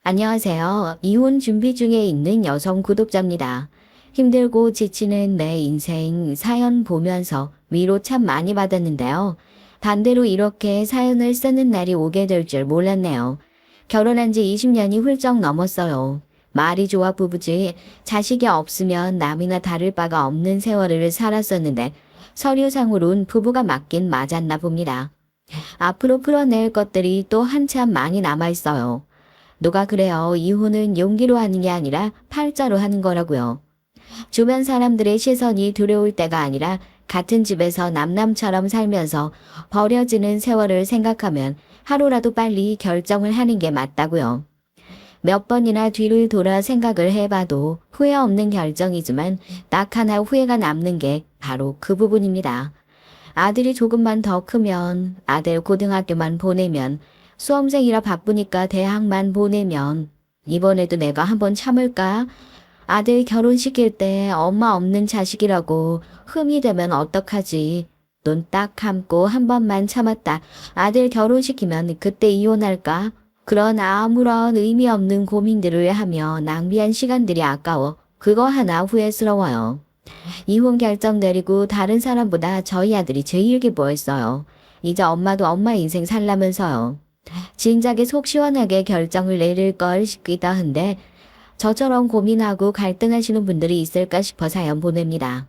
안녕하세요. 이혼 준비 중에 있는 여성 구독자입니다. 힘들고 지치는 내 인생 사연 보면서 위로 참 많이 받았는데요. 반대로 이렇게 사연을 쓰는 날이 오게 될 줄 몰랐네요. 결혼한 지 20년이 훌쩍 넘었어요. 말이 좋아 부부지 자식이 없으면 남이나 다를 바가 없는 세월을 살았었는데 서류상으론 부부가 맞긴 맞았나 봅니다. 앞으로 풀어낼 것들이 또 한참 많이 남아있어요. 누가 그래요. 이혼은 용기로 하는 게 아니라 팔자로 하는 거라고요. 주변 사람들의 시선이 두려울 때가 아니라 같은 집에서 남남처럼 살면서 버려지는 세월을 생각하면 하루라도 빨리 결정을 하는 게 맞다고요. 몇 번이나 뒤를 돌아 생각을 해봐도 후회 없는 결정이지만 딱 하나 후회가 남는 게 바로 그 부분입니다. 아들이 조금만 더 크면, 아들 고등학교만 보내면, 수험생이라 바쁘니까 대학만 보내면, 이번에도 내가 한번 참을까? 아들 결혼시킬 때 엄마 없는 자식이라고 흠이 되면 어떡하지? 눈 딱 감고 한 번만 참았다. 아들 결혼시키면 그때 이혼할까? 그런 아무런 의미 없는 고민들을 하며 낭비한 시간들이 아까워. 그거 하나 후회스러워요. 이혼 결정 내리고 다른 사람보다 저희 아들이 제일 기뻐했어요. 이제 엄마도 엄마 인생 살라면서요. 진작에 속 시원하게 결정을 내릴 걸 싶기도 한데 저처럼 고민하고 갈등하시는 분들이 있을까 싶어 사연 보냅니다.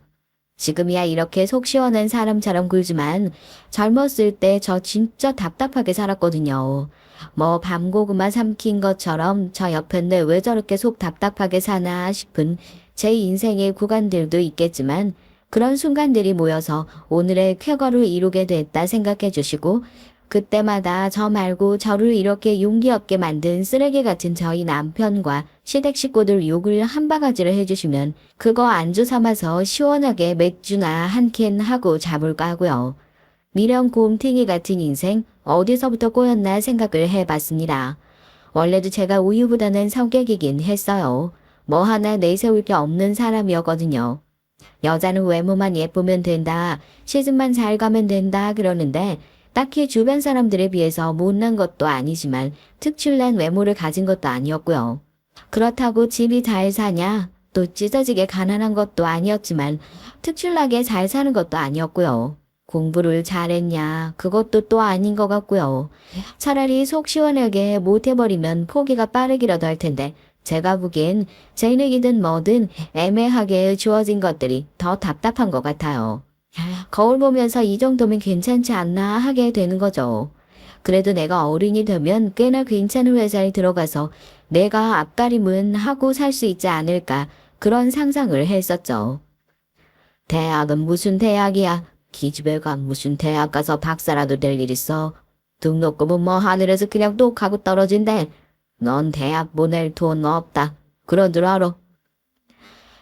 지금이야 이렇게 속 시원한 사람처럼 굴지만 젊었을 때 저 진짜 답답하게 살았거든요. 뭐 밤고구마 삼킨 것처럼 저 옆에는 왜 저렇게 속 답답하게 사나 싶은 제 인생의 구간들도 있겠지만 그런 순간들이 모여서 오늘의 쾌거를 이루게 됐다 생각해 주시고 그때마다 저 말고 저를 이렇게 용기 없게 만든 쓰레기 같은 저희 남편과 시댁 식구들 욕을 한 바가지를 해주시면 그거 안주 삼아서 시원하게 맥주나 한 캔 하고 자볼까 하고요. 미련 곰탱이 같은 인생 어디서부터 꼬였나 생각을 해봤습니다. 원래도 제가 우유부단한 성격이긴 했어요. 뭐 하나 내세울 게 없는 사람이었거든요. 여자는 외모만 예쁘면 된다, 시집만 잘 가면 된다 그러는데 딱히 주변 사람들에 비해서 못난 것도 아니지만 특출난 외모를 가진 것도 아니었고요. 그렇다고 집이 잘 사냐? 또 찢어지게 가난한 것도 아니었지만 특출나게 잘 사는 것도 아니었고요. 공부를 잘했냐? 그것도 또 아닌 것 같고요. 차라리 속 시원하게 못해버리면 포기가 빠르기라도 할 텐데 제가 보기엔 재능이든 뭐든 애매하게 주어진 것들이 더 답답한 것 같아요. 거울 보면서 이 정도면 괜찮지 않나 하게 되는 거죠. 그래도 내가 어른이 되면 꽤나 괜찮은 회사에 들어가서 내가 앞가림은 하고 살 수 있지 않을까 그런 상상을 했었죠. 대학은 무슨 대학이야? 기집애 가 무슨 대학 가서 박사라도 될 일 있어? 등록금은 뭐 하늘에서 그냥 똑 하고 떨어진대. 넌 대학 보낼 돈 없다. 그런 줄 알아?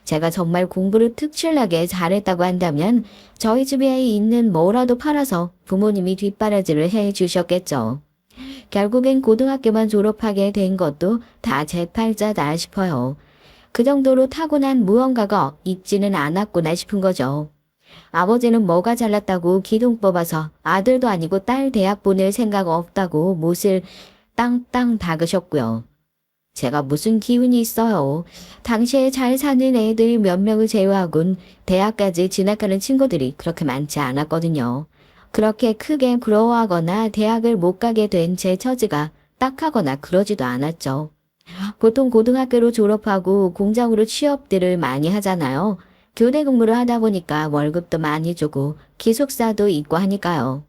제가 정말 공부를 특출나게 잘했다고 한다면 저희 집에 있는 뭐라도 팔아서 부모님이 뒷바라지를 해 주셨겠죠. 결국엔 고등학교만 졸업하게 된 것도 다 제 팔자다 싶어요. 그 정도로 타고난 무언가가 있지는 않았구나 싶은 거죠. 아버지는 뭐가 잘났다고 기둥 뽑아서 아들도 아니고 딸 대학 보낼 생각 없다고 못을 땅땅 박으셨고요. 제가 무슨 기운이 있어요. 당시에 잘 사는 애들 몇 명을 제외하곤 대학까지 진학하는 친구들이 그렇게 많지 않았거든요. 그렇게 크게 부러워하거나 대학을 못 가게 된 제 처지가 딱하거나 그러지도 않았죠. 보통 고등학교로 졸업하고 공장으로 취업들을 많이 하잖아요. 교대 근무를 하다 보니까 월급도 많이 주고 기숙사도 있고 하니까요.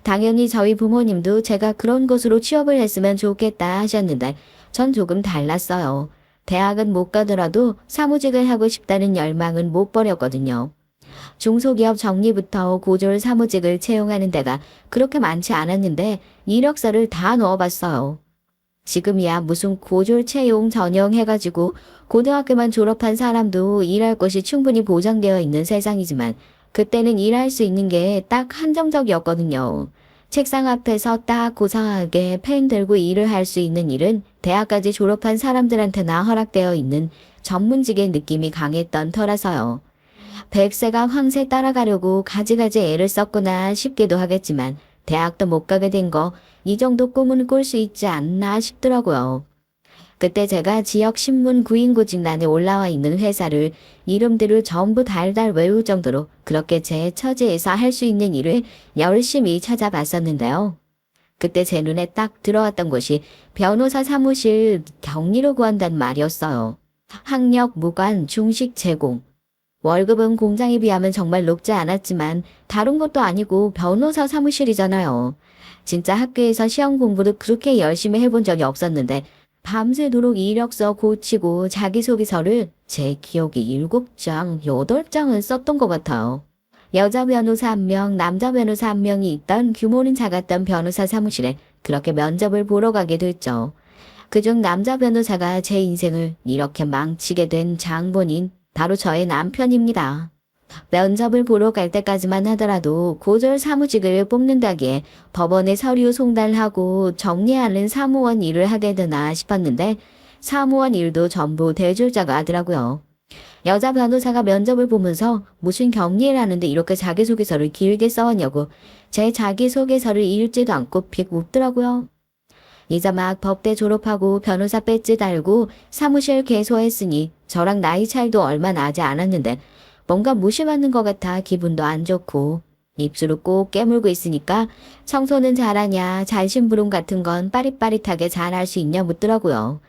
당연히 저희 부모님도 제가 그런 곳으로 취업을 했으면 좋겠다 하셨는데 전 조금 달랐어요. 대학은 못 가더라도 사무직을 하고 싶다는 열망은 못 버렸거든요. 중소기업 정리부터 고졸 사무직을 채용하는 데가 그렇게 많지 않았는데 이력서를 다 넣어봤어요. 지금이야 무슨 고졸 채용 전형 해가지고 고등학교만 졸업한 사람도 일할 곳이 충분히 보장되어 있는 세상이지만 그때는 일할 수 있는 게 딱 한정적이었거든요. 책상 앞에서 딱 고상하게 펜 들고 일을 할 수 있는 일은 대학까지 졸업한 사람들한테나 허락되어 있는 전문직의 느낌이 강했던 터라서요. 백세가 황새 따라가려고 가지가지 애를 썼구나 싶기도 하겠지만 대학도 못 가게 된 거 이 정도 꿈은 꿀 수 있지 않나 싶더라고요. 그때 제가 지역 신문 구인구직란에 올라와 있는 회사를 이름들을 전부 달달 외울 정도로 그렇게 제 처지에서 할 수 있는 일을 열심히 찾아봤었는데요. 그때 제 눈에 딱 들어왔던 곳이 변호사 사무실 격리로 구한다는 말이었어요. 학력, 무관, 중식 제공. 월급은 공장에 비하면 정말 높지 않았지만 다른 것도 아니고 변호사 사무실이잖아요. 진짜 학교에서 시험 공부도 그렇게 열심히 해본 적이 없었는데 밤새도록 이력서 고치고 자기소개서를 제 기억에 7장, 8장은 썼던 것 같아요. 여자 변호사 1명, 남자 변호사 1명이 있던 규모는 작았던 변호사 사무실에 그렇게 면접을 보러 가게 됐죠. 그중 남자 변호사가 제 인생을 이렇게 망치게 된 장본인 바로 저의 남편입니다. 면접을 보러 갈 때까지만 하더라도 고졸 사무직을 뽑는다기에 법원에 서류 송달하고 정리하는 사무원 일을 하게 되나 싶었는데 사무원 일도 전부 대졸자가 하더라고요. 여자 변호사가 면접을 보면서 무슨 격리를 하는데 이렇게 자기소개서를 길게 써왔냐고 제 자기소개서를 읽지도 않고 픽 웃더라고요. 이제 막 법대 졸업하고 변호사 배지 달고 사무실 개소했으니 저랑 나이 차이도 얼마 나지 않았는데 뭔가 무시받는 것 같아 기분도 안 좋고 입술을 꼭 깨물고 있으니까 청소는 잘하냐 잘심부름 같은 건 빠릿빠릿하게 잘할 수 있냐 묻더라고요.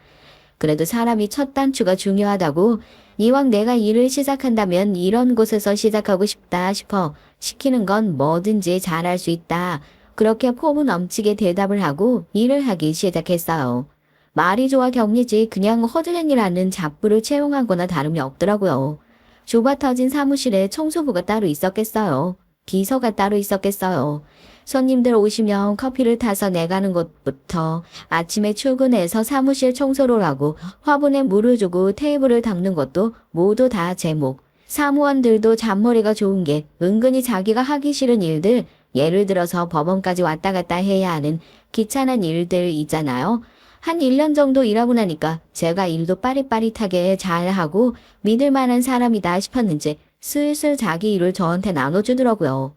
그래도 사람이 첫 단추가 중요하다고 이왕 내가 일을 시작한다면 이런 곳에서 시작하고 싶다 싶어 시키는 건 뭐든지 잘할 수 있다. 그렇게 포부 넘치게 대답을 하고 일을 하기 시작했어요. 말이 좋아 격리지 그냥 허드렛 일 하는 잡부를 채용한 거나 다름이 없더라고요. 좁아터진 사무실에 청소부가 따로 있었겠어요. 비서가 따로 있었겠어요. 손님들 오시면 커피를 타서 내가는 것부터 아침에 출근해서 사무실 청소를 하고 화분에 물을 주고 테이블을 닦는 것도 모두 다 제 목. 사무원들도 잔머리가 좋은 게 은근히 자기가 하기 싫은 일들, 예를 들어서 법원까지 왔다 갔다 해야 하는 귀찮은 일들 있잖아요. 한 1년 정도 일하고 나니까 제가 일도 빠릿빠릿하게 잘하고 믿을 만한 사람이다 싶었는지 슬슬 자기 일을 저한테 나눠주더라고요.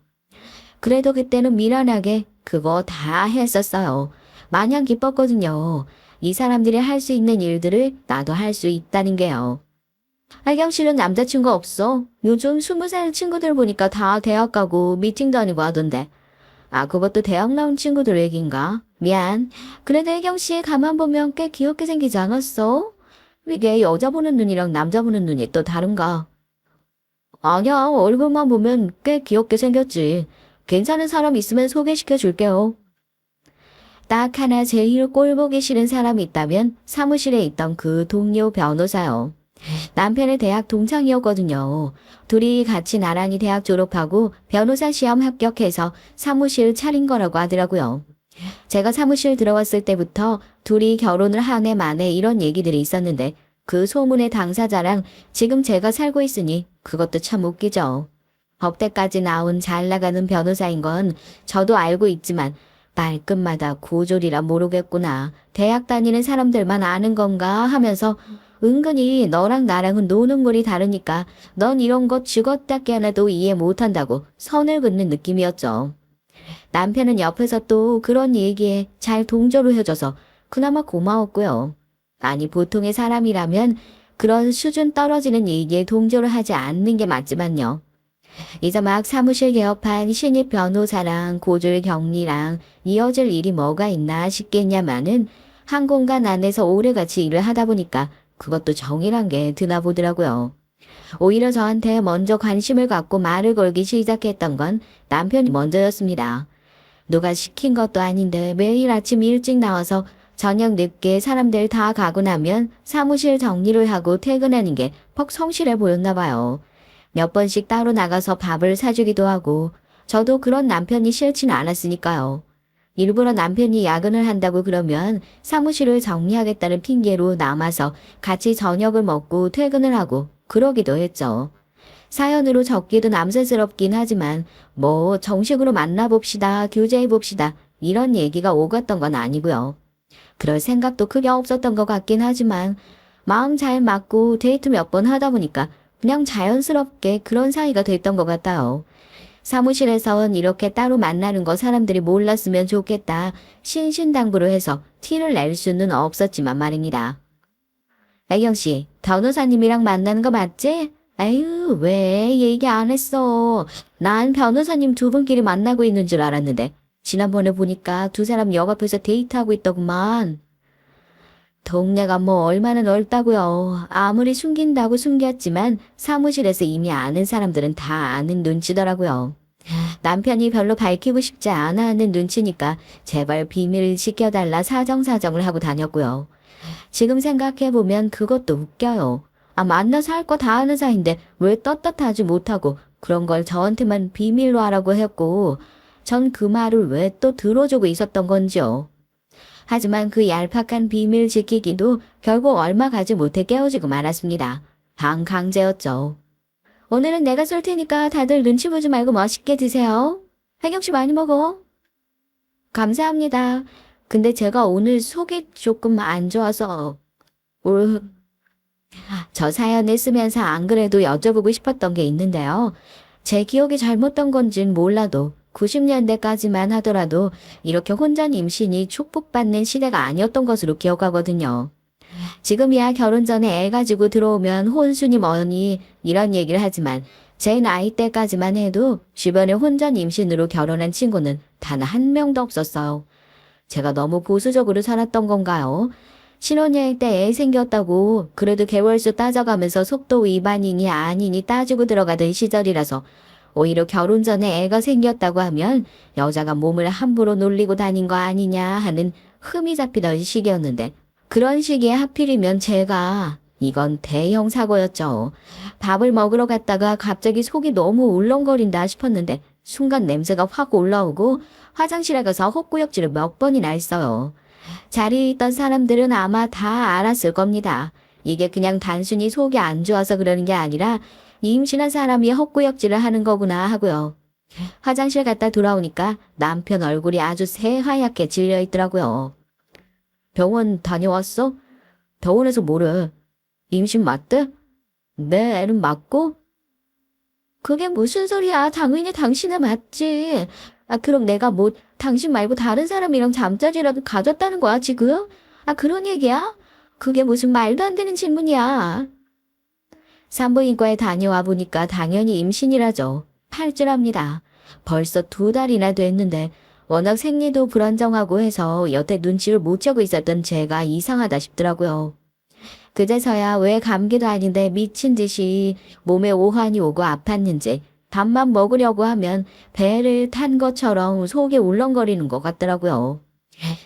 그래도 그때는 미련하게 그거 다 했었어요. 마냥 기뻤거든요. 이 사람들이 할 수 있는 일들을 나도 할 수 있다는 게요. 알경 씨는 남자친구 없어? 요즘 20살 친구들 보니까 다 대학 가고 미팅 다니고 하던데. 아, 그것도 대학 나온 친구들 얘긴가? 미안. 그래도 혜경 씨 가만 보면 꽤 귀엽게 생기지 않았어? 이게 여자 보는 눈이랑 남자 보는 눈이 또 다른가? 아니야, 얼굴만 보면 꽤 귀엽게 생겼지. 괜찮은 사람 있으면 소개시켜 줄게요. 딱 하나 제일 꼴 보기 싫은 사람이 있다면 사무실에 있던 그 동료 변호사요. 남편의 대학 동창이었거든요. 둘이 같이 나란히 대학 졸업하고 변호사 시험 합격해서 사무실 차린 거라고 하더라고요. 제가 사무실 들어왔을 때부터 둘이 결혼을 한 해 만에 이런 얘기들이 있었는데 그 소문의 당사자랑 지금 제가 살고 있으니 그것도 참 웃기죠. 법대까지 나온 잘 나가는 변호사인 건 저도 알고 있지만 말끝마다 고졸이라 모르겠구나. 대학 다니는 사람들만 아는 건가 하면서 은근히 너랑 나랑은 노는 물이 다르니까 넌 이런 거 죽었다 깨어나도 이해 못한다고 선을 긋는 느낌이었죠. 남편은 옆에서 또 그런 얘기에 잘 동조를 해줘서 그나마 고마웠고요. 아니 보통의 사람이라면 그런 수준 떨어지는 얘기에 동조를 하지 않는 게 맞지만요. 이제 막 사무실 개업한 신입 변호사랑 고졸 격리랑 이어질 일이 뭐가 있나 싶겠냐마는 한 공간 안에서 오래같이 일을 하다 보니까 그것도 정이란 게 드나 보더라고요. 오히려 저한테 먼저 관심을 갖고 말을 걸기 시작했던 건 남편이 먼저였습니다. 누가 시킨 것도 아닌데 매일 아침 일찍 나와서 저녁 늦게 사람들 다 가고 나면 사무실 정리를 하고 퇴근하는 게 퍽 성실해 보였나 봐요. 몇 번씩 따로 나가서 밥을 사주기도 하고 저도 그런 남편이 싫지는 않았으니까요. 일부러 남편이 야근을 한다고 그러면 사무실을 정리하겠다는 핑계로 남아서 같이 저녁을 먹고 퇴근을 하고 그러기도 했죠. 사연으로 적기도 남사스럽긴 하지만 뭐 정식으로 만나봅시다, 교제해봅시다 이런 얘기가 오갔던 건 아니고요. 그럴 생각도 크게 없었던 것 같긴 하지만 마음 잘 맞고 데이트 몇 번 하다 보니까 그냥 자연스럽게 그런 사이가 됐던 것 같아요. 사무실에선 이렇게 따로 만나는 거 사람들이 몰랐으면 좋겠다 신신당부를 해서 티를 낼 수는 없었지만 말입니다. 애경 씨, 변호사님이랑 만나는 거 맞지? 에휴, 왜 얘기 안 했어? 난 변호사님 두 분끼리 만나고 있는 줄 알았는데 지난번에 보니까 두 사람 역 앞에서 데이트하고 있더구만. 동네가 뭐 얼마나 넓다고요. 아무리 숨긴다고 숨겼지만 사무실에서 이미 아는 사람들은 다 아는 눈치더라고요. 남편이 별로 밝히고 싶지 않아 하는 눈치니까 제발 비밀을 지켜달라 사정사정을 하고 다녔고요. 지금 생각해보면 그것도 웃겨요. 아, 만나서 할 거 다 아는 사이인데 왜 떳떳하지 못하고 그런 걸 저한테만 비밀로 하라고 했고 전 그 말을 왜 또 들어주고 있었던 건지요. 하지만 그 얄팍한 비밀 지키기도 결국 얼마 가지 못해 깨어지고 말았습니다. 반강제였죠. 오늘은 내가 쏠 테니까 다들 눈치 보지 말고 맛있게 드세요. 혜경 씨 많이 먹어. 감사합니다. 근데 제가 오늘 속이 조금 안 좋아서 저 사연을 쓰면서 안 그래도 여쭤보고 싶었던 게 있는데요. 제 기억이 잘못된 건진 몰라도 90년대까지만 하더라도 이렇게 혼전 임신이 축복받는 시대가 아니었던 것으로 기억하거든요. 지금이야 결혼 전에 애 가지고 들어오면 혼수니 뭐니 이런 얘기를 하지만 제 나이 때까지만 해도 주변에 혼전 임신으로 결혼한 친구는 단 한 명도 없었어요. 제가 너무 보수적으로 살았던 건가요? 신혼여행 때 애 생겼다고 그래도 개월수 따져가면서 속도 위반이니 아니니 따지고 들어가던 시절이라서 오히려 결혼 전에 애가 생겼다고 하면 여자가 몸을 함부로 놀리고 다닌 거 아니냐 하는 흠이 잡히던 시기였는데 그런 시기에 하필이면 제가 이건 대형 사고였죠. 밥을 먹으러 갔다가 갑자기 속이 너무 울렁거린다 싶었는데 순간 냄새가 확 올라오고 화장실에 가서 헛구역질을 몇 번이나 했어요. 자리에 있던 사람들은 아마 다 알았을 겁니다. 이게 그냥 단순히 속이 안 좋아서 그러는 게 아니라 임신한 사람이 헛구역질을 하는 거구나 하고요. 화장실 갔다 돌아오니까 남편 얼굴이 아주 새하얗게 질려 있더라고요. 병원 다녀왔어? 병원에서 뭐래? 임신 맞대? 내 애는 맞고? 그게 무슨 소리야? 당연히 당신은 맞지. 아, 그럼 내가 뭐 당신 말고 다른 사람이랑 잠자리라도 가졌다는 거야, 지금? 아, 그런 얘기야? 그게 무슨 말도 안 되는 질문이야. 산부인과에 다녀와 보니까 당연히 임신이라죠. 팔줄합니다. 벌써 2달이나 됐는데 워낙 생리도 불안정하고 해서 여태 눈치를 못 채고 있었던 제가 이상하다 싶더라고요. 그제서야 왜 감기도 아닌데 미친 듯이 몸에 오한이 오고 아팠는지 밥만 먹으려고 하면 배를 탄 것처럼 속이 울렁거리는 것 같더라고요.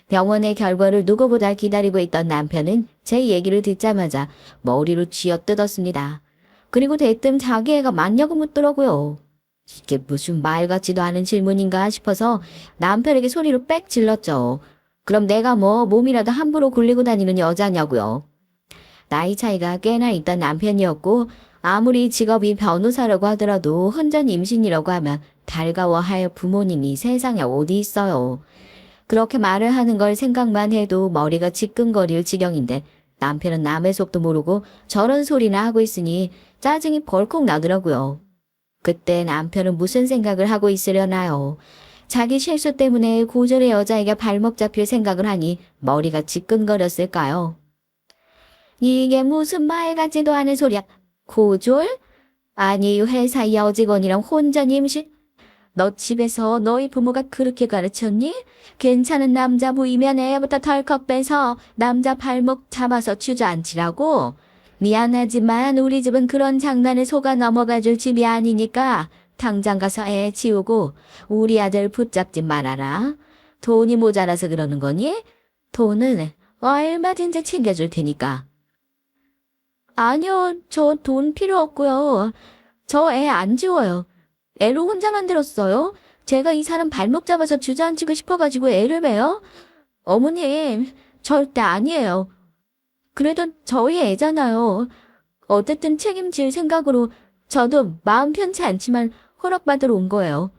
병원의 결과를 누구보다 기다리고 있던 남편은 제 얘기를 듣자마자 머리로 쥐어뜯었습니다. 그리고 대뜸 자기 애가 맞냐고 묻더라고요. 이게 무슨 말 같지도 않은 질문인가 싶어서 남편에게 소리로 빽 질렀죠. 그럼 내가 뭐 몸이라도 함부로 굴리고 다니는 여자냐고요. 나이 차이가 꽤나 있던 남편이었고 아무리 직업이 변호사라고 하더라도 혼전 임신이라고 하면 달가워할 부모님이 세상에 어디 있어요. 그렇게 말을 하는 걸 생각만 해도 머리가 지끈거릴 지경인데 남편은 남의 속도 모르고 저런 소리나 하고 있으니 짜증이 벌컥 나더라고요. 그때 남편은 무슨 생각을 하고 있으려나요? 자기 실수 때문에 고졸의 여자에게 발목 잡힐 생각을 하니 머리가 지끈거렸을까요? 이게 무슨 말 같지도 않은 소리야. 고졸? 아니 회사 여직원이랑 혼전 임신? 너 집에서 너희 부모가 그렇게 가르쳤니? 괜찮은 남자 보이면 애부터 덜컥 빼서 남자 발목 잡아서 주저앉히라고? 미안하지만 우리 집은 그런 장난에 속아 넘어가줄 집이 아니니까 당장 가서 애 지우고 우리 아들 붙잡지 말아라. 돈이 모자라서 그러는 거니? 돈은 얼마든지 챙겨줄 테니까. 아니요, 저 돈 필요 없고요. 저 애 안 지워요. 애로 혼자 만들었어요. 제가 이 사람 발목 잡아서 주저앉히고 싶어가지고 애를 베요? 어머님, 절대 아니에요. 그래도 저희 애잖아요. 어쨌든 책임질 생각으로 저도 마음 편치 않지만 허락받으러 온 거예요.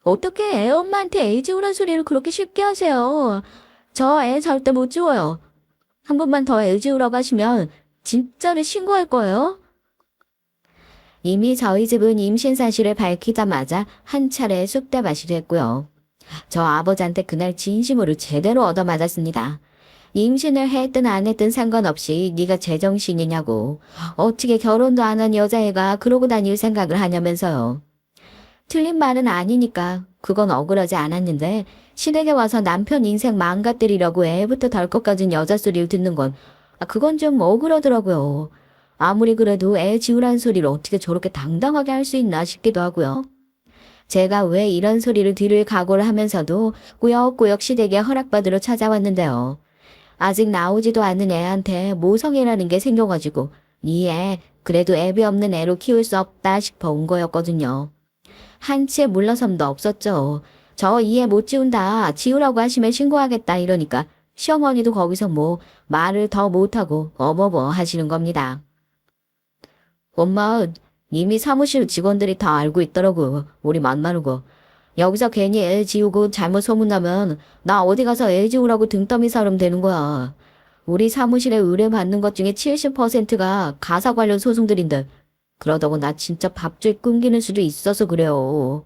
어떻게 애 엄마한테 애 지우란 소리를 그렇게 쉽게 하세요? 저 애 절대 못 지워요. 한 번만 더 애 지우라고 하시면 진짜로 신고할 거예요. 이미 저희 집은 임신 사실을 밝히자마자 한 차례 쑥대밭이 됐고요. 저 아버지한테 그날 진심으로 제대로 얻어맞았습니다. 임신을 했든 안 했든 상관없이 네가 제정신이냐고. 어떻게 결혼도 안 한 여자애가 그러고 다닐 생각을 하냐면서요. 틀린 말은 아니니까 그건 억울하지 않았는데 시댁에 와서 남편 인생 망가뜨리려고 애부터 덜컥 가진 여자 소리를 듣는 건 그건 좀 억울하더라고요. 아무리 그래도 애 지우란 소리를 어떻게 저렇게 당당하게 할 수 있나 싶기도 하고요. 제가 왜 이런 소리를 들을 각오를 하면서도 꾸역꾸역 시댁에 허락받으러 찾아왔는데요. 아직 나오지도 않는 애한테 모성애라는 게 생겨가지고 이 애 그래도 애비 없는 애로 키울 수 없다 싶어 온 거였거든요. 한치의 물러섬도 없었죠. 저 이 애 못 지운다. 지우라고 하시면 신고하겠다 이러니까 시어머니도 거기서 뭐 말을 더 못하고 어버버 하시는 겁니다. 엄마, 이미 사무실 직원들이 다 알고 있더라고. 우리 만나는 거. 여기서 괜히 애 지우고 잘못 소문나면 나 어디 가서 애 지우라고 등떠미 사람 되는 거야. 우리 사무실에 의뢰받는 것 중에 70%가 가사 관련 소송들인데 그러다고 나 진짜 밥줄 끊기는 수도 있어서 그래요.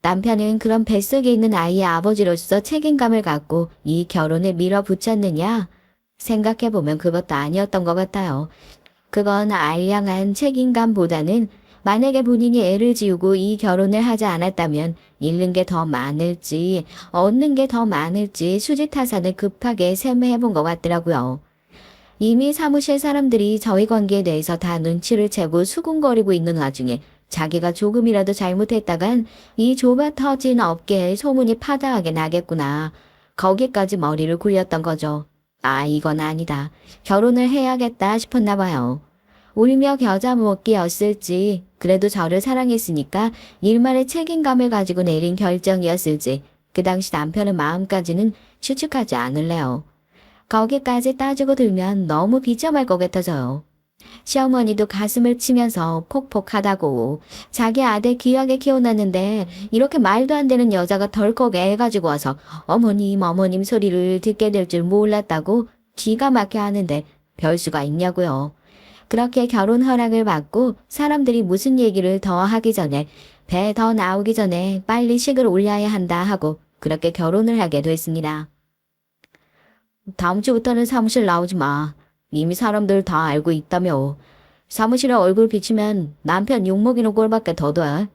남편은 그런 뱃속에 있는 아이의 아버지로서 책임감을 갖고 이 결혼에 밀어붙였느냐? 생각해보면 그것도 아니었던 것 같아요. 그건 알량한 책임감보다는 만약에 본인이 애를 지우고 이 결혼을 하지 않았다면 잃는 게 더 많을지 얻는 게 더 많을지 수지타산을 급하게 세매해본 것 같더라고요. 이미 사무실 사람들이 저희 관계에 대해서 다 눈치를 채고 수군거리고 있는 와중에 자기가 조금이라도 잘못했다간 이 좁아 터진 업계에 소문이 파다하게 나겠구나. 거기까지 머리를 굴렸던 거죠. 아, 이건 아니다. 결혼을 해야겠다 싶었나 봐요. 울며 겨자 먹기였을지 그래도 저를 사랑했으니까 일말의 책임감을 가지고 내린 결정이었을지 그 당시 남편의 마음까지는 추측하지 않을래요. 거기까지 따지고 들면 너무 비참할 것 같아서요. 시어머니도 가슴을 치면서 폭폭하다고 자기 아들 귀하게 키워놨는데 이렇게 말도 안 되는 여자가 덜컥 애 가지고 와서 어머님 소리를 듣게 될 줄 몰랐다고 기가 막혀 하는데 별 수가 있냐고요. 그렇게 결혼 허락을 받고 사람들이 무슨 얘기를 더 하기 전에 배 더 나오기 전에 빨리 식을 올려야 한다 하고 그렇게 결혼을 하게 됐습니다. 다음 주부터는 사무실 나오지 마. 이미 사람들 다 알고 있다며. 사무실에 얼굴 비치면 남편 욕먹이는 꼴밖에 더 돼.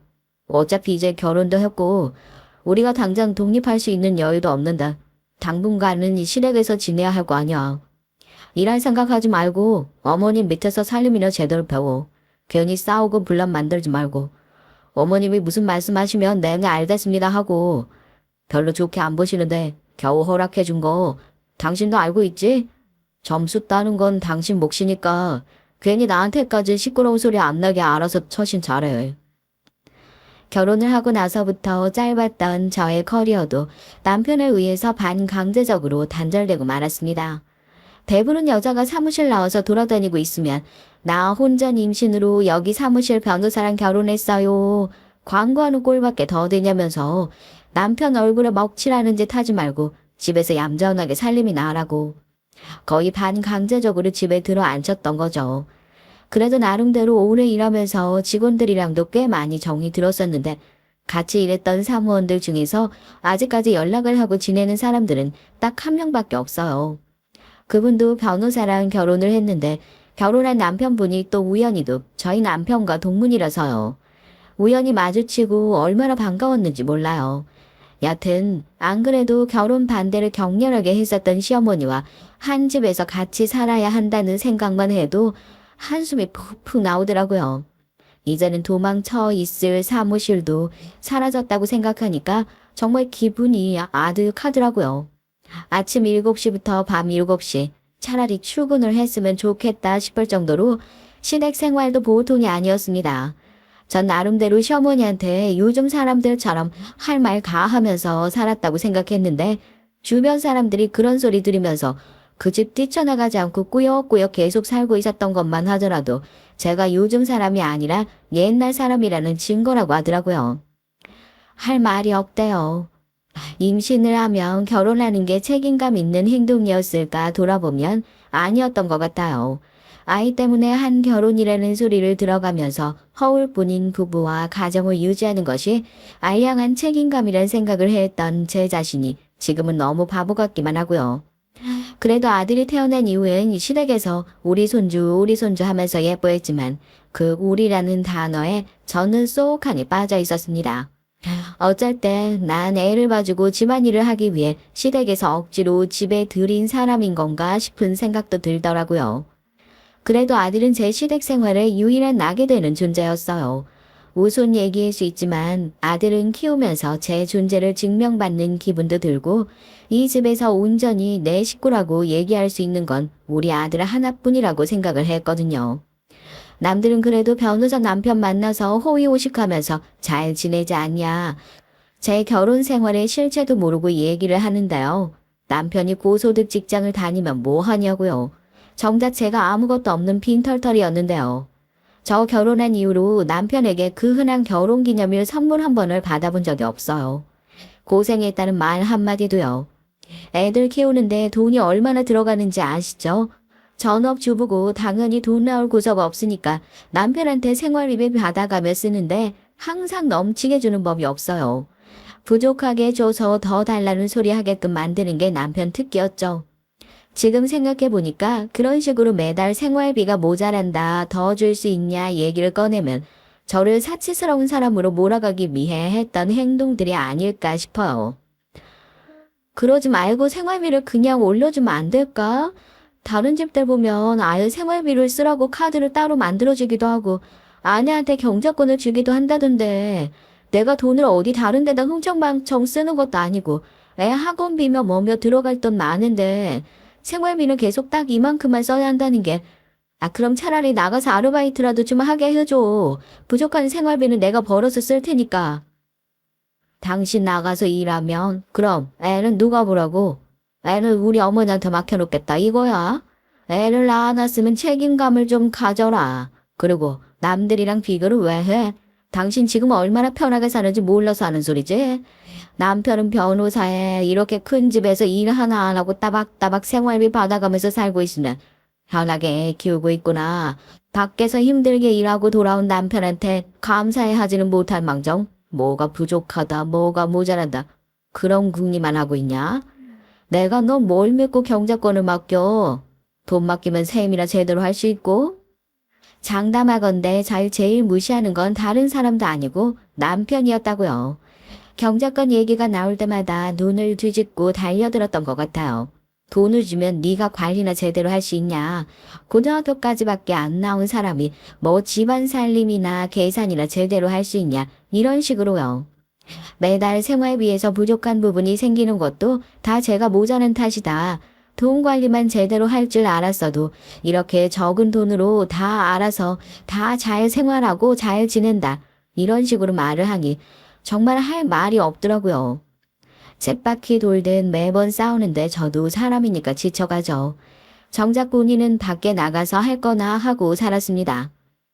어차피 이제 결혼도 했고 우리가 당장 독립할 수 있는 여유도 없는데 당분간은 이 시댁에서 지내야 할 거 아니야. 일할 생각하지 말고 어머님 밑에서 살림이나 제대로 배워. 괜히 싸우고 분란 만들지 말고. 어머님이 무슨 말씀하시면 내가 알겠습니다 하고 별로 좋게 안 보시는데 겨우 허락해 준 거 당신도 알고 있지? 점수 따는 건 당신 몫이니까 괜히 나한테까지 시끄러운 소리 안 나게 알아서 처신 잘해. 결혼을 하고 나서부터 짧았던 저의 커리어도 남편에 의해서 반강제적으로 단절되고 말았습니다. 배부른 여자가 사무실 나와서 돌아다니고 있으면 나 혼자 임신으로 여기 사무실 변호사랑 결혼했어요. 광고하는 꼴밖에 더 되냐면서 남편 얼굴에 먹칠하는 짓 하지 말고 집에서 얌전하게 살림이나 하라고. 거의 반강제적으로 집에 들어 앉혔던 거죠. 그래도 나름대로 오래 일하면서 직원들이랑도 꽤 많이 정이 들었었는데 같이 일했던 사무원들 중에서 아직까지 연락을 하고 지내는 사람들은 딱 한 명밖에 없어요. 그분도 변호사랑 결혼을 했는데 결혼한 남편분이 또 우연히도 저희 남편과 동문이라서요. 우연히 마주치고 얼마나 반가웠는지 몰라요. 여튼 안 그래도 결혼 반대를 격렬하게 했었던 시어머니와 한 집에서 같이 살아야 한다는 생각만 해도 한숨이 푹푹 나오더라고요. 이제는 도망쳐 있을 사무실도 사라졌다고 생각하니까 정말 기분이 아득하더라고요. 아침 7시부터 밤 7시 차라리 출근을 했으면 좋겠다 싶을 정도로 시댁 생활도 보통이 아니었습니다. 전 나름대로 시어머니한테 요즘 사람들처럼 할 말 다 하면서 살았다고 생각했는데 주변 사람들이 그런 소리 들으면서 그 집 뛰쳐나가지 않고 꾸역꾸역 계속 살고 있었던 것만 하더라도 제가 요즘 사람이 아니라 옛날 사람이라는 증거라고 하더라고요. 할 말이 없대요. 임신을 하면 결혼하는 게 책임감 있는 행동이었을까 돌아보면 아니었던 것 같아요. 아이 때문에 한 결혼이라는 소리를 들어가면서 허울뿐인 부부와 가정을 유지하는 것이 알량한 책임감이란 생각을 했던 제 자신이 지금은 너무 바보 같기만 하고요. 그래도 아들이 태어난 이후엔 시댁에서 우리 손주 하면서 예뻐했지만 그 우리라는 단어에 저는 쏙하니 빠져 있었습니다. 어쩔 때 난 애를 봐주고 집안일을 하기 위해 시댁에서 억지로 집에 들인 사람인 건가 싶은 생각도 들더라고요. 그래도 아들은 제 시댁 생활에 유일한 낙이 되는 존재였어요. 우스운 얘기일 수 있지만 아들은 키우면서 제 존재를 증명받는 기분도 들고 이 집에서 온전히 내 식구라고 얘기할 수 있는 건 우리 아들 하나뿐이라고 생각을 했거든요. 남들은 그래도 변호사 남편 만나서 호의호식하면서 잘 지내지 않냐. 제 결혼 생활의 실체도 모르고 얘기를 하는데요. 남편이 고소득 직장을 다니면 뭐 하냐고요. 정작 제가 아무것도 없는 빈털털이었는데요. 저 결혼한 이후로 남편에게 그 흔한 결혼기념일 선물 한 번을 받아본 적이 없어요. 고생했다는 말 한마디도요. 애들 키우는데 돈이 얼마나 들어가는지 아시죠? 전업주부고 당연히 돈 나올 구석 없으니까 남편한테 생활비를 받아가며 쓰는데 항상 넘치게 주는 법이 없어요. 부족하게 줘서 더 달라는 소리 하게끔 만드는 게 남편 특기였죠. 지금 생각해보니까 그런 식으로 매달 생활비가 모자란다, 더 줄 수 있냐 얘기를 꺼내면 저를 사치스러운 사람으로 몰아가기 위해 했던 행동들이 아닐까 싶어요. 그러지 말고 생활비를 그냥 올려주면 안 될까? 다른 집들 보면 아예 생활비를 쓰라고 카드를 따로 만들어주기도 하고 아내한테 경제권을 주기도 한다던데 내가 돈을 어디 다른 데다 흥청망청 쓰는 것도 아니고 애 학원비며 뭐며 들어갈 돈 많은데 생활비는 계속 딱 이만큼만 써야 한다는 게 그럼 차라리 나가서 아르바이트라도 좀 하게 해줘. 부족한 생활비는 내가 벌어서 쓸 테니까. 당신 나가서 일하면 그럼 애는 누가 보라고? 애는 우리 어머니한테 맡겨놓겠다 이거야. 애를 낳아놨으면 책임감을 좀 가져라. 그리고 남들이랑 비교를 왜 해? 당신 지금 얼마나 편하게 사는지 몰라서 하는 소리지? 남편은 변호사에 이렇게 큰 집에서 일 하나 안 하고 따박따박 생활비 받아가면서 살고 있으면 편하게 애 키우고 있구나. 밖에서 힘들게 일하고 돌아온 남편한테 감사해 하지는 못할 망정 뭐가 부족하다 뭐가 모자란다 그런 궁리만 하고 있냐? 내가 너 뭘 믿고 경제권을 맡겨? 돈 맡기면 셈이나 제대로 할 수 있고? 장담하건대 잘 제일 무시하는 건 다른 사람도 아니고 남편이었다고요. 경제권 얘기가 나올 때마다 눈을 뒤집고 달려들었던 것 같아요. 돈을 주면 네가 관리나 제대로 할 수 있냐. 고등학교까지밖에 안 나온 사람이 뭐 집안 살림이나 계산이나 제대로 할 수 있냐. 이런 식으로요. 매달 생활비에서 부족한 부분이 생기는 것도 다 제가 모자란 탓이다. 돈 관리만 제대로 할 줄 알았어도 이렇게 적은 돈으로 다 알아서 다 잘 생활하고 잘 지낸다. 이런 식으로 말을 하니 정말 할 말이 없더라고요. 쳇바퀴 돌듯 매번 싸우는데 저도 사람이니까 지쳐가죠. 정작 본인은 밖에 나가서 할 거나 하고 살았습니다.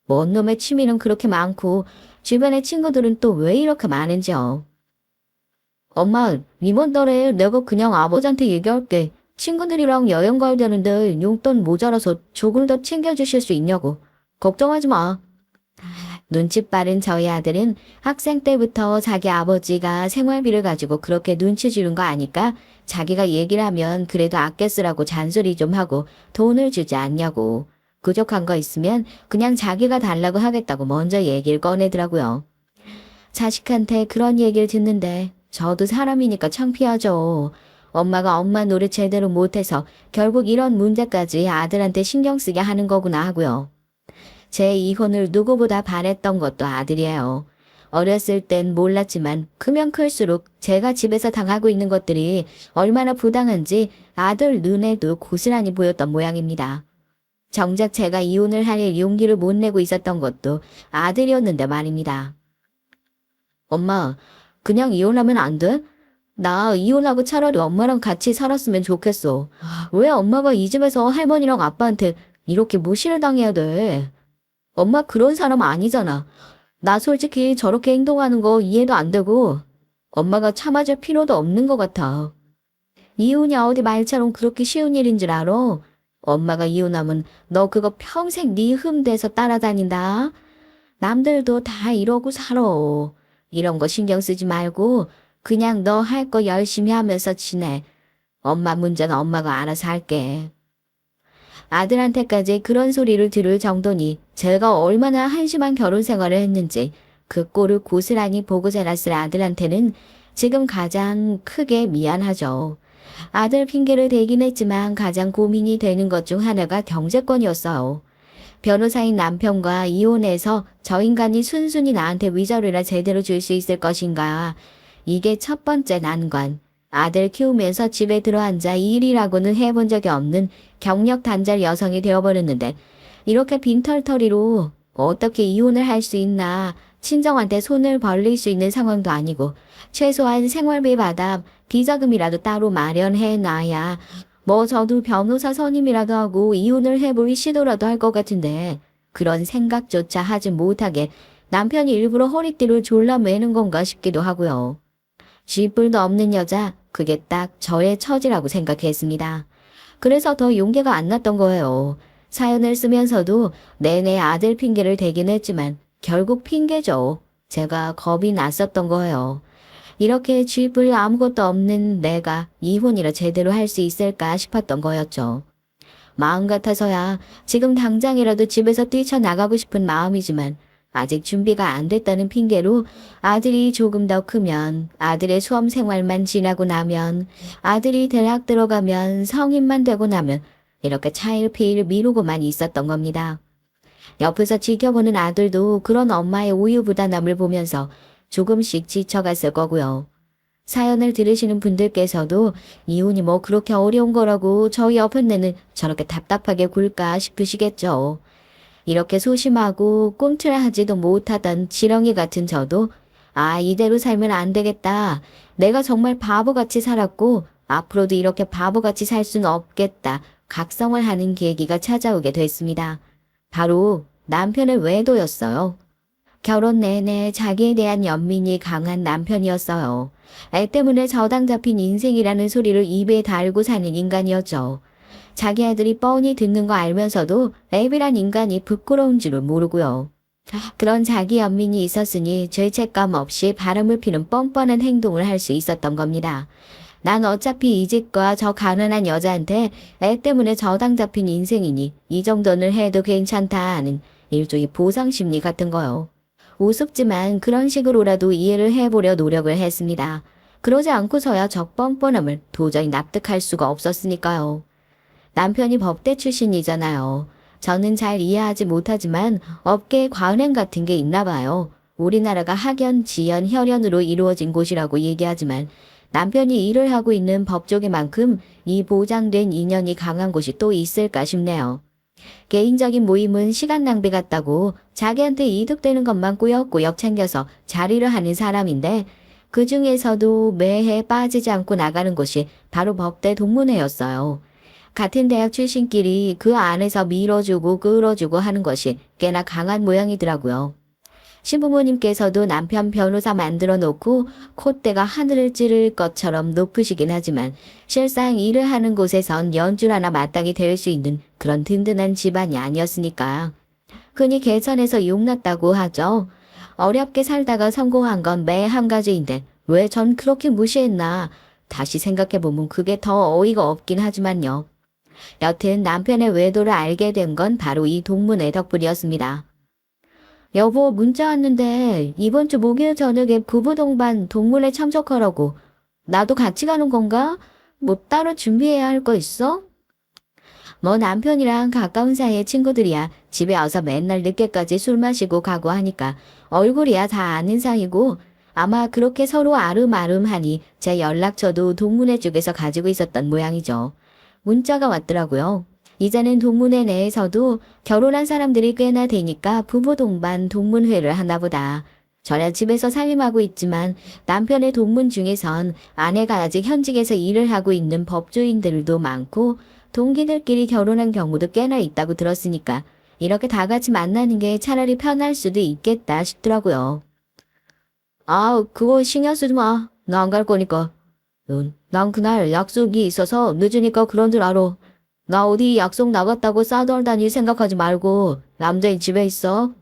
뭔 놈의 취미는 그렇게 많고 주변의 친구들은 또 왜 이렇게 많은지요. 엄마, 이번 달에 내가 그냥 아버지한테 얘기할게. 친구들이랑 여행 가야 되는데 용돈 모자라서 조금 더 챙겨주실 수 있냐고. 걱정하지 마. 눈치 빠른 저희 아들은 학생 때부터 자기 아버지가 생활비를 가지고 그렇게 눈치 주는 거 아니까 자기가 얘기를 하면 그래도 아껴 쓰라고 잔소리 좀 하고 돈을 주지 않냐고. 부족한 거 있으면 그냥 자기가 달라고 하겠다고 먼저 얘기를 꺼내더라고요. 자식한테 그런 얘기를 듣는데 저도 사람이니까 창피하죠. 엄마가 엄마 노릇 제대로 못해서 결국 이런 문제까지 아들한테 신경 쓰게 하는 거구나 하고요. 제 이혼을 누구보다 바랬던 것도 아들이에요. 어렸을 땐 몰랐지만 크면 클수록 제가 집에서 당하고 있는 것들이 얼마나 부당한지 아들 눈에도 고스란히 보였던 모양입니다. 정작 제가 이혼을 할 용기를 못 내고 있었던 것도 아들이었는데 말입니다. 엄마, 그냥 이혼하면 안 돼? 나 이혼하고 차라리 엄마랑 같이 살았으면 좋겠어. 왜 엄마가 이 집에서 할머니랑 아빠한테 이렇게 무시를 당해야 돼? 엄마 그런 사람 아니잖아. 나 솔직히 저렇게 행동하는 거 이해도 안 되고 엄마가 참아줄 필요도 없는 것 같아. 이혼이 어디 말처럼 그렇게 쉬운 일인 줄 알아? 엄마가 이혼하면 너 그거 평생 네 흠대서 따라다닌다. 남들도 다 이러고 살아. 이런 거 신경 쓰지 말고 그냥 너 할 거 열심히 하면서 지내. 엄마 문제는 엄마가 알아서 할게. 아들한테까지 그런 소리를 들을 정도니 제가 얼마나 한심한 결혼 생활을 했는지 그 꼴을 고스란히 보고 자랐을 아들한테는 지금 가장 크게 미안하죠. 아들 핑계를 대긴 했지만 가장 고민이 되는 것 중 하나가 경제권이었어요. 변호사인 남편과 이혼해서 저 인간이 순순히 나한테 위자료나 제대로 줄 수 있을 것인가. 이게 첫 번째 난관. 아들 키우면서 집에 들어앉아 일이라고는 해본 적이 없는 경력 단절 여성이 되어버렸는데 이렇게 빈털터리로 어떻게 이혼을 할 수 있나. 친정한테 손을 벌릴 수 있는 상황도 아니고 최소한 생활비 받아 비자금이라도 따로 마련해 놔야 뭐 저도 변호사 선임이라도 하고 이혼을 해볼 시도라도 할 것 같은데 그런 생각조차 하지 못하게 남편이 일부러 허리띠를 졸라매는 건가 싶기도 하고요. 쥐뿔도 없는 여자, 그게 딱 저의 처지라고 생각했습니다. 그래서 더 용기가 안 났던 거예요. 사연을 쓰면서도 내내 아들 핑계를 대긴 했지만 결국 핑계죠. 제가 겁이 났었던 거예요. 이렇게 쥐뿔 아무것도 없는 내가 이혼이라 제대로 할 수 있을까 싶었던 거였죠. 마음 같아서야 지금 당장이라도 집에서 뛰쳐나가고 싶은 마음이지만 아직 준비가 안 됐다는 핑계로 아들이 조금 더 크면 아들의 수험 생활만 지나고 나면 아들이 대학 들어가면 성인만 되고 나면 이렇게 차일피일 미루고만 있었던 겁니다. 옆에서 지켜보는 아들도 그런 엄마의 우유부단함을 보면서 조금씩 지쳐갔을 거고요. 사연을 들으시는 분들께서도 이혼이 뭐 그렇게 어려운 거라고 저희 옆에는 저렇게 답답하게 굴까 싶으시겠죠. 이렇게 소심하고 꼼틀하지도 못하던 지렁이 같은 저도 이대로 살면 안 되겠다. 내가 정말 바보같이 살았고 앞으로도 이렇게 바보같이 살 수는 없겠다. 각성을 하는 계기가 찾아오게 됐습니다. 바로 남편의 외도였어요. 결혼 내내 자기에 대한 연민이 강한 남편이었어요. 애 때문에 저당 잡힌 인생이라는 소리를 입에 달고 사는 인간이었죠. 자기 아들이 뻔히 듣는 거 알면서도 애비란 인간이 부끄러운 줄을 모르고요. 그런 자기 연민이 있었으니 죄책감 없이 바람을 피는 뻔뻔한 행동을 할 수 있었던 겁니다. 난 어차피 이 집과 저 가난한 여자한테 애 때문에 저당 잡힌 인생이니 이 정도는 해도 괜찮다 하는 일종의 보상심리 같은 거요. 우습지만 그런 식으로라도 이해를 해보려 노력을 했습니다. 그러지 않고서야 저 뻔뻔함을 도저히 납득할 수가 없었으니까요. 남편이 법대 출신이잖아요. 저는 잘 이해하지 못하지만 업계에 과은행 같은 게 있나 봐요. 우리나라가 학연, 지연, 혈연으로 이루어진 곳이라고 얘기하지만 남편이 일을 하고 있는 법조계만큼 이 보장된 인연이 강한 곳이 또 있을까 싶네요. 개인적인 모임은 시간 낭비 같다고 자기한테 이득되는 것만 꾸역꾸역 챙겨서 자리를 하는 사람인데 그 중에서도 매해 빠지지 않고 나가는 곳이 바로 법대 동문회였어요. 같은 대학 출신끼리 그 안에서 밀어주고 끌어주고 하는 것이 꽤나 강한 모양이더라고요. 시부모님께서도 남편 변호사 만들어 놓고 콧대가 하늘을 찌를 것처럼 높으시긴 하지만 실상 일을 하는 곳에선 연줄 하나 마땅히 될 수 있는 그런 든든한 집안이 아니었으니까. 흔히 개천에서 용났다고 하죠. 어렵게 살다가 성공한 건 매 한 가지인데 왜 전 그렇게 무시했나. 다시 생각해보면 그게 더 어이가 없긴 하지만요. 여튼 남편의 외도를 알게 된 건 바로 이 동문회 덕분이었습니다. 여보, 문자 왔는데 이번 주 목요일 저녁에 부부 동반 동문회 참석하라고. 나도 같이 가는 건가? 뭐 따로 준비해야 할 거 있어? 뭐 남편이랑 가까운 사이의 친구들이야 집에 와서 맨날 늦게까지 술 마시고 가고 하니까 얼굴이야 다 아는 사이고 아마 그렇게 서로 아름아름하니 제 연락처도 동문회 쪽에서 가지고 있었던 모양이죠. 문자가 왔더라고요. 이제는 동문회 내에서도 결혼한 사람들이 꽤나 되니까 부부 동반 동문회를 하나 보다. 저야 집에서 살림하고 있지만 남편의 동문 중에선 아내가 아직 현직에서 일을 하고 있는 법조인들도 많고 동기들끼리 결혼한 경우도 꽤나 있다고 들었으니까 이렇게 다 같이 만나는 게 차라리 편할 수도 있겠다 싶더라고요. 그거 신경 쓰지 마. 나 안 갈 거니까. 난 그날 약속이 있어서 늦으니까 그런 줄 알아. 나 어디 약속 나갔다고 싸돌다닐 생각하지 말고 남자인 집에 있어.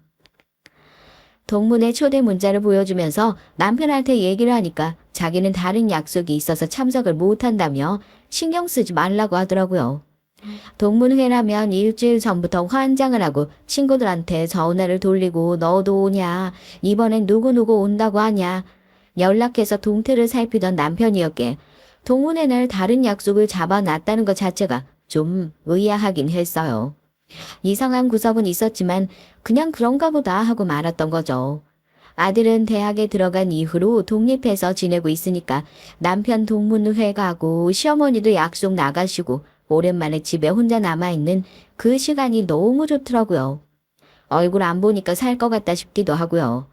동문회 초대 문자를 보여주면서 남편한테 얘기를 하니까 자기는 다른 약속이 있어서 참석을 못한다며 신경 쓰지 말라고 하더라고요. 동문회라면 일주일 전부터 환장을 하고 친구들한테 전화를 돌리고 너도 오냐, 이번엔 누구누구 온다고 하냐, 연락해서 동태를 살피던 남편이었기에 동문회 날 다른 약속을 잡아놨다는 것 자체가 좀 의아하긴 했어요. 이상한 구석은 있었지만 그냥 그런가 보다 하고 말았던 거죠. 아들은 대학에 들어간 이후로 독립해서 지내고 있으니까 남편 동문회 가고 시어머니도 약속 나가시고 오랜만에 집에 혼자 남아있는 그 시간이 너무 좋더라고요. 얼굴 안 보니까 살 것 같다 싶기도 하고요.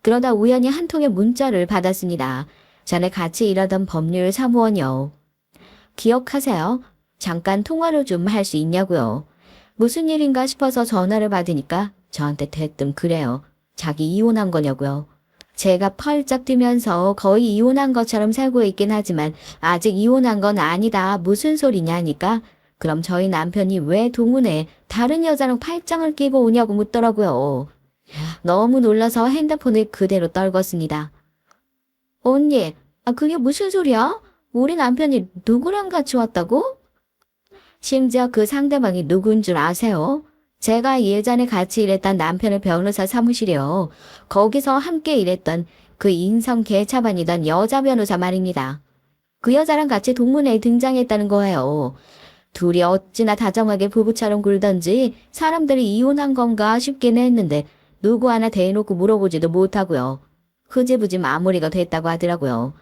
그러다 우연히 한 통의 문자를 받았습니다. 전에 같이 일하던 법률 사무원이요. 기억하세요? 잠깐 통화를 좀 할 수 있냐고요. 무슨 일인가 싶어서 전화를 받으니까 저한테 대뜸 그래요. 자기 이혼한 거냐고요. 제가 펄쩍 뛰면서 거의 이혼한 것처럼 살고 있긴 하지만 아직 이혼한 건 아니다. 무슨 소리냐니까. 그럼 저희 남편이 왜 동문회에 다른 여자랑 팔짱을 끼고 오냐고 묻더라고요. 너무 놀라서 핸드폰을 그대로 떨궜습니다. 언니, 그게 무슨 소리야? 우리 남편이 누구랑 같이 왔다고? 심지어 그 상대방이 누군 줄 아세요? 제가 예전에 같이 일했던 남편의 변호사 사무실이요. 거기서 함께 일했던 그 인성 개차반이던 여자 변호사 말입니다. 그 여자랑 같이 동문회에 등장했다는 거예요. 둘이 어찌나 다정하게 부부처럼 굴던지 사람들이 이혼한 건가 싶긴 했는데 누구 하나 대놓고 물어보지도 못하고요. 흐지부지 마무리가 됐다고 하더라고요.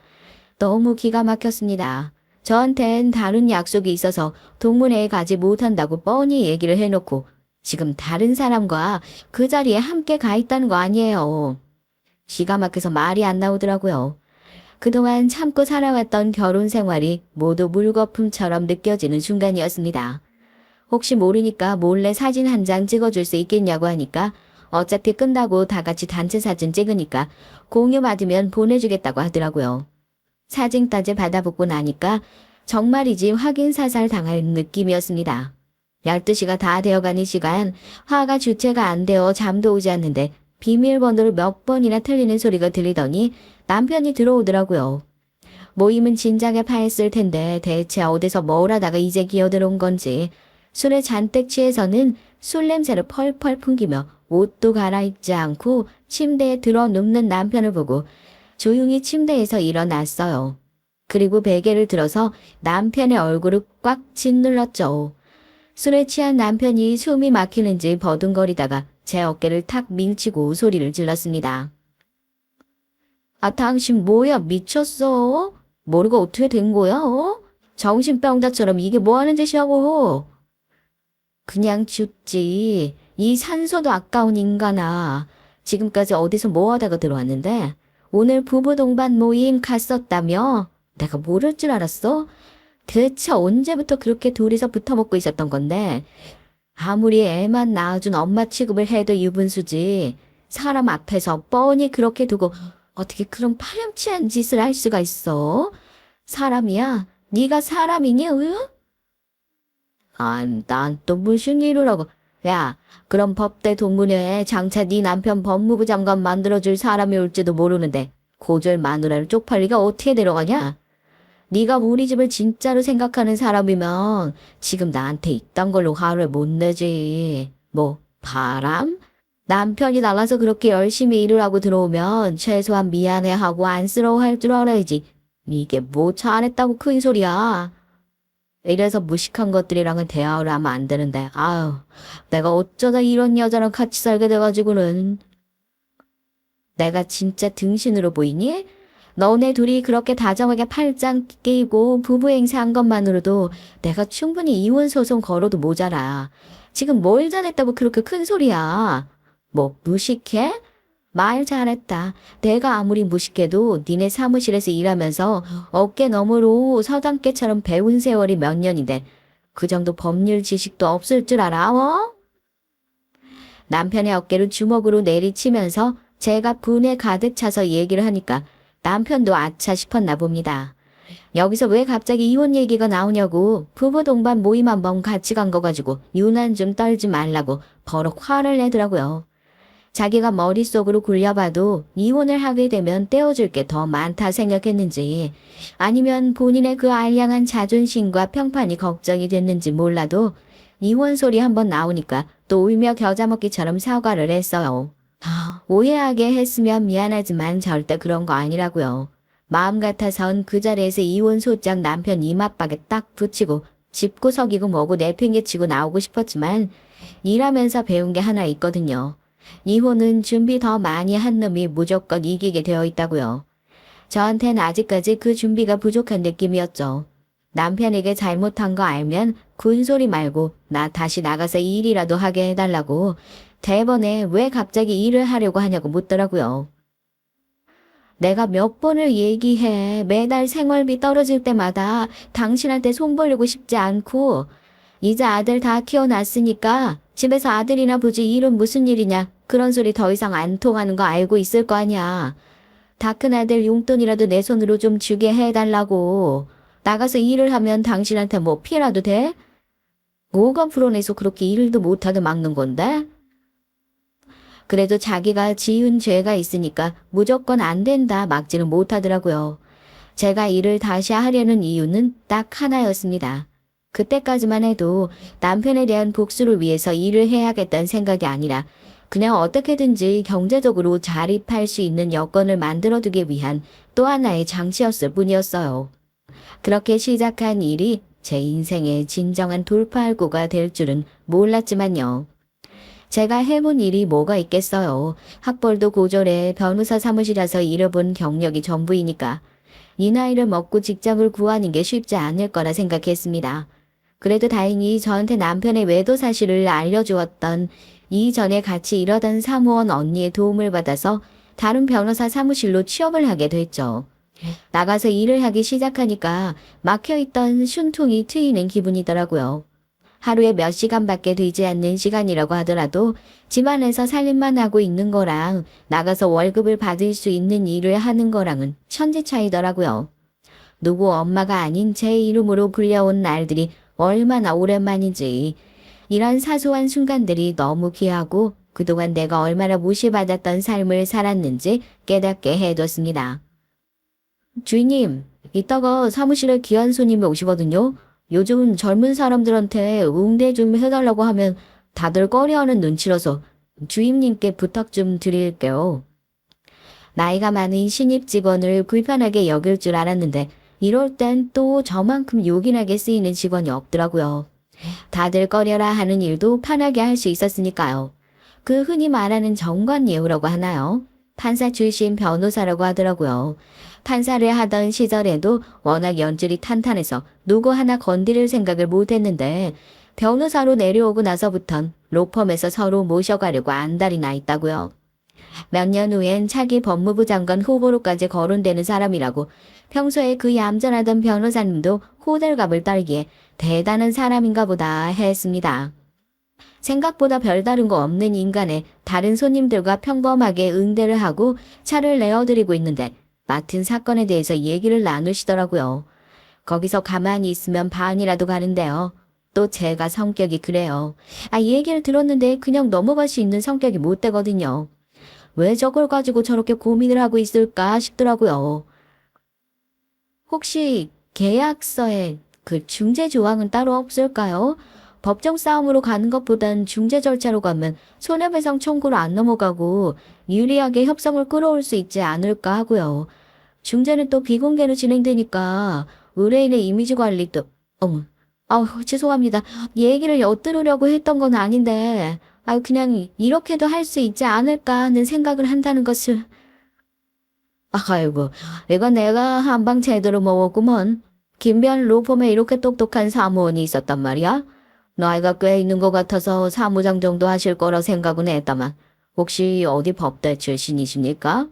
너무 기가 막혔습니다. 저한텐 다른 약속이 있어서 동문회에 가지 못한다고 뻔히 얘기를 해놓고 지금 다른 사람과 그 자리에 함께 가 있다는 거 아니에요. 기가 막혀서 말이 안 나오더라고요. 그동안 참고 살아왔던 결혼 생활이 모두 물거품처럼 느껴지는 순간이었습니다. 혹시 모르니까 몰래 사진 한 장 찍어줄 수 있겠냐고 하니까 어차피 끝나고 다 같이 단체 사진 찍으니까 공유 받으면 보내주겠다고 하더라고요. 사진까지 받아보고 나니까 정말이지 확인사살 당할 느낌이었습니다. 12시가 다 되어가는 시간 화가 주체가 안 되어 잠도 오지 않는데 비밀번호를 몇 번이나 틀리는 소리가 들리더니 남편이 들어오더라고요. 모임은 진작에 파했을 텐데 대체 어디서 뭘 하다가 이제 기어들어온 건지 술에 잔뜩 취해서는 술 냄새를 펄펄 풍기며 옷도 갈아입지 않고 침대에 들어 눕는 남편을 보고 조용히 침대에서 일어났어요. 그리고 베개를 들어서 남편의 얼굴을 꽉 짓눌렀죠. 술에 취한 남편이 숨이 막히는지 버둥거리다가 제 어깨를 탁 밀치고 소리를 질렀습니다. 당신 뭐야 미쳤어? 모르고 어떻게 된 거야? 정신병자처럼 이게 뭐 하는 짓이냐고. 그냥 죽지. 이 산소도 아까운 인간아. 지금까지 어디서 뭐 하다가 들어왔는데 오늘 부부 동반 모임 갔었다며? 내가 모를 줄 알았어? 대체 언제부터 그렇게 둘이서 붙어먹고 있었던 건데 아무리 애만 낳아준 엄마 취급을 해도 유분수지. 사람 앞에서 뻔히 그렇게 두고 어떻게 그런 파렴치한 짓을 할 수가 있어? 사람이야? 네가 사람이니? 응? 난 또 무슨 일을 하고. 야, 그럼 법대 동문회에 장차 네 남편 법무부 장관 만들어줄 사람이 올지도 모르는데 고졸 마누라를 쪽팔 리가 어떻게 데려가냐? 네가 우리 집을 진짜로 생각하는 사람이면 지금 나한테 이딴 걸로 화를 못 내지. 뭐 바람? 남편이 나가서 그렇게 열심히 일을 하고 들어오면 최소한 미안해하고 안쓰러워할 줄 알아야지. 이게 뭐 잘했다고 큰 소리야. 이래서 무식한 것들이랑은 대화를 하면 안 되는데 아유 내가 어쩌다 이런 여자랑 같이 살게 돼가지고는. 내가 진짜 등신으로 보이니? 너네 둘이 그렇게 다정하게 팔짱 끼고 부부 행세한 것만으로도 내가 충분히 이혼 소송 걸어도 모자라. 지금 뭘 잘했다고 그렇게 큰 소리야. 뭐 무식해? 말 잘했다. 내가 아무리 무식해도 니네 사무실에서 일하면서 어깨 너머로 서당깨처럼 배운 세월이 몇 년인데 그 정도 법률 지식도 없을 줄 알아? 남편의 어깨를 주먹으로 내리치면서 제가 분에 가득 차서 얘기를 하니까 남편도 아차 싶었나 봅니다. 여기서 왜 갑자기 이혼 얘기가 나오냐고. 부부 동반 모임 한번 같이 간 거 가지고 유난 좀 떨지 말라고 버럭 화를 내더라고요. 자기가 머릿속으로 굴려봐도 이혼을 하게 되면 떼어줄 게 더 많다 생각했는지 아니면 본인의 그 알량한 자존심과 평판이 걱정이 됐는지 몰라도 이혼 소리 한번 나오니까 또 울며 겨자 먹기처럼 사과를 했어요. 오해하게 했으면 미안하지만 절대 그런 거 아니라고요. 마음 같아선 그 자리에서 이혼 소장 남편 이맛박에 딱 붙이고 짚고 서기고 뭐고 내팽개치고 나오고 싶었지만 일하면서 배운 게 하나 있거든요. 이혼은 준비 더 많이 한 놈이 무조건 이기게 되어 있다고요. 저한텐 아직까지 그 준비가 부족한 느낌이었죠. 남편에게 잘못한 거 알면 군소리 말고 나 다시 나가서 일이라도 하게 해달라고 대번에 왜 갑자기 일을 하려고 하냐고 묻더라고요. 내가 몇 번을 얘기해. 매달 생활비 떨어질 때마다 당신한테 손 벌리고 싶지 않고 이제 아들 다 키워놨으니까 집에서 아들이나 보지 일은 무슨 일이냐. 그런 소리 더 이상 안 통하는 거 알고 있을 거 아니야. 다 큰 아들 용돈이라도 내 손으로 좀 주게 해달라고. 나가서 일을 하면 당신한테 뭐 피해라도 돼? 뭐가 불어내서 그렇게 일도 못하게 막는 건데? 그래도 자기가 지은 죄가 있으니까 무조건 안 된다 막지는 못하더라고요. 제가 일을 다시 하려는 이유는 딱 하나였습니다. 그때까지만 해도 남편에 대한 복수를 위해서 일을 해야겠다는 생각이 아니라 그냥 어떻게든지 경제적으로 자립할 수 있는 여건을 만들어두기 위한 또 하나의 장치였을 뿐이었어요. 그렇게 시작한 일이 제 인생의 진정한 돌파할구가 될 줄은 몰랐지만요. 제가 해본 일이 뭐가 있겠어요. 학벌도 고졸에 변호사 사무실에서 일해본 경력이 전부이니까 이 나이를 먹고 직장을 구하는 게 쉽지 않을 거라 생각했습니다. 그래도 다행히 저한테 남편의 외도 사실을 알려주었던 이전에 같이 일하던 사무원 언니의 도움을 받아서 다른 변호사 사무실로 취업을 하게 됐죠. 나가서 일을 하기 시작하니까 막혀있던 슌퉁이 트이는 기분이더라고요. 하루에 몇 시간밖에 되지 않는 시간이라고 하더라도 집안에서 살림만 하고 있는 거랑 나가서 월급을 받을 수 있는 일을 하는 거랑은 천지 차이더라고요. 누구 엄마가 아닌 제 이름으로 불려온 날들이 얼마나 오랜만인지 이런 사소한 순간들이 너무 귀하고 그동안 내가 얼마나 무시받았던 삶을 살았는지 깨닫게 해뒀습니다. 주인님, 이따가 사무실에 귀한 손님이 오시거든요. 요즘 젊은 사람들한테 응대 좀 해달라고 하면 다들 꺼려하는 눈치라서 주임님께 부탁 좀 드릴게요. 나이가 많은 신입 직원을 불편하게 여길 줄 알았는데 이럴 땐 또 저만큼 요긴하게 쓰이는 직원이 없더라고요. 다들 꺼려라 하는 일도 편하게 할 수 있었으니까요. 그 흔히 말하는 정관예우라고 하나요? 판사 출신 변호사라고 하더라고요. 판사를 하던 시절에도 워낙 연줄이 탄탄해서 누구 하나 건드릴 생각을 못했는데 변호사로 내려오고 나서부턴 로펌에서 서로 모셔가려고 안달이 나 있다고요. 몇 년 후엔 차기 법무부 장관 후보로까지 거론되는 사람이라고 평소에 그 얌전하던 변호사님도 호들갑을 떨기에 대단한 사람인가 보다 했습니다. 생각보다 별다른 거 없는 인간에 다른 손님들과 평범하게 응대를 하고 차를 내어드리고 있는데 맡은 사건에 대해서 얘기를 나누시더라고요. 거기서 가만히 있으면 반이라도 가는데요. 또 제가 성격이 그래요. 얘기를 들었는데 그냥 넘어갈 수 있는 성격이 못 되거든요. 왜 저걸 가지고 저렇게 고민을 하고 있을까 싶더라고요. 혹시 계약서에 그 중재 조항은 따로 없을까요? 법정 싸움으로 가는 것보단 중재 절차로 가면 손해배상 청구로 안 넘어가고 유리하게 협상을 끌어올 수 있지 않을까 하고요. 중재는 또 비공개로 진행되니까 의뢰인의 이미지 관리도 죄송합니다. 얘기를 엿들으려고 했던 건 아닌데 그냥 이렇게도 할 수 있지 않을까 하는 생각을 한다는 것을 아이고 이건 내가 한방 제대로 먹었구먼. 김변 로펌에 이렇게 똑똑한 사무원이 있었단 말이야? 나이가 꽤 있는 것 같아서 사무장 정도 하실 거라 생각은 했다만 혹시 어디 법대 출신이십니까?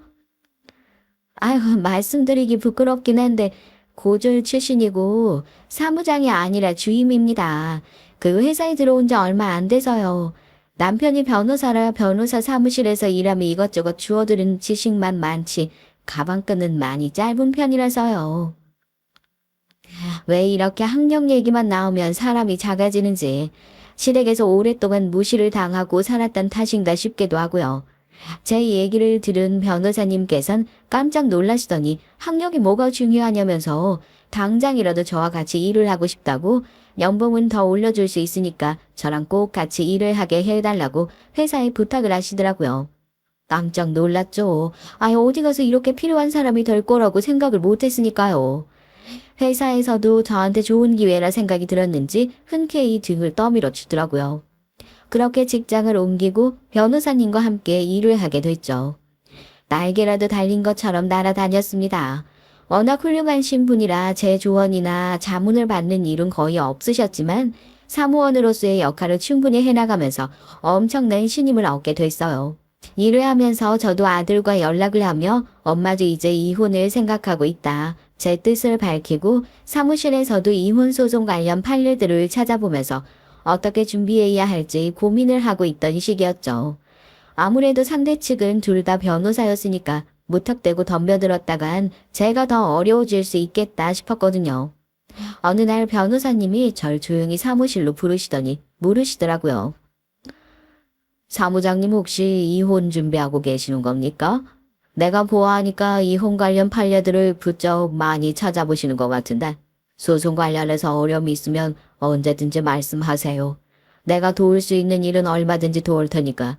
말씀드리기 부끄럽긴 한데 고졸 출신이고 사무장이 아니라 주임입니다. 그 회사에 들어온 지 얼마 안 돼서요. 남편이 변호사라 변호사 사무실에서 일하며 이것저것 주워들은 지식만 많지 가방끈은 많이 짧은 편이라서요. 왜 이렇게 학력 얘기만 나오면 사람이 작아지는지 시댁에서 오랫동안 무시를 당하고 살았던 탓인가 싶기도 하고요. 제 얘기를 들은 변호사님께선 깜짝 놀라시더니 학력이 뭐가 중요하냐면서 당장이라도 저와 같이 일을 하고 싶다고 연봉은 더 올려줄 수 있으니까 저랑 꼭 같이 일을 하게 해달라고 회사에 부탁을 하시더라고요. 깜짝 놀랐죠. 어디 가서 이렇게 필요한 사람이 될 거라고 생각을 못했으니까요. 회사에서도 저한테 좋은 기회라 생각이 들었는지 흔쾌히 등을 떠밀어 주더라고요. 그렇게 직장을 옮기고 변호사님과 함께 일을 하게 됐죠. 날개라도 달린 것처럼 날아다녔습니다. 워낙 훌륭한 신분이라 제 조언이나 자문을 받는 일은 거의 없으셨지만 사무원으로서의 역할을 충분히 해나가면서 엄청난 신임을 얻게 됐어요. 일을 하면서 저도 아들과 연락을 하며 엄마도 이제 이혼을 생각하고 있다. 제 뜻을 밝히고 사무실에서도 이혼 소송 관련 판례들을 찾아보면서 어떻게 준비해야 할지 고민을 하고 있던 시기였죠. 아무래도 상대 측은 둘 다 변호사였으니까 무턱대고 덤벼들었다간 제가 더 어려워질 수 있겠다 싶었거든요. 어느 날 변호사님이 절 조용히 사무실로 부르시더니 물으시더라고요. 사무장님 혹시 이혼 준비하고 계시는 겁니까? 내가 보아하니까 이혼 관련 판례들을 부쩍 많이 찾아보시는 것 같은데 소송 관련해서 어려움이 있으면 언제든지 말씀하세요. 내가 도울 수 있는 일은 얼마든지 도울 테니까.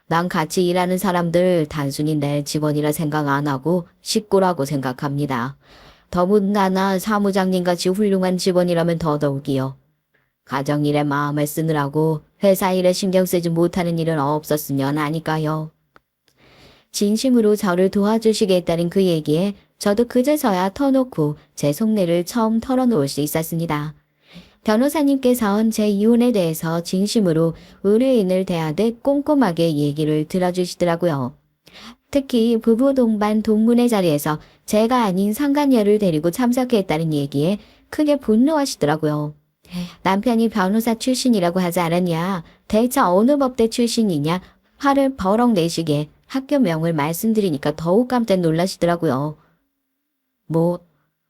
난 같이 일하는 사람들 단순히 내 직원이라 생각 안 하고 식구라고 생각합니다. 더군다나 사무장님같이 훌륭한 직원이라면 더더욱이요. 가정일에 마음을 쓰느라고 회사 일에 신경 쓰지 못하는 일은 없었으면 하니까요. 진심으로 저를 도와주시겠다는 그 얘기에 저도 그제서야 터놓고 제 속내를 처음 털어놓을 수 있었습니다. 변호사님께서는 제 이혼에 대해서 진심으로 의뢰인을 대하듯 꼼꼼하게 얘기를 들어주시더라고요. 특히 부부 동반 동문회 자리에서 제가 아닌 상간녀를 데리고 참석했다는 얘기에 크게 분노하시더라고요. 남편이 변호사 출신이라고 하지 않았냐? 대체 어느 법대 출신이냐? 화를 버럭 내시게 학교명을 말씀드리니까 더욱 깜짝 놀라시더라고요.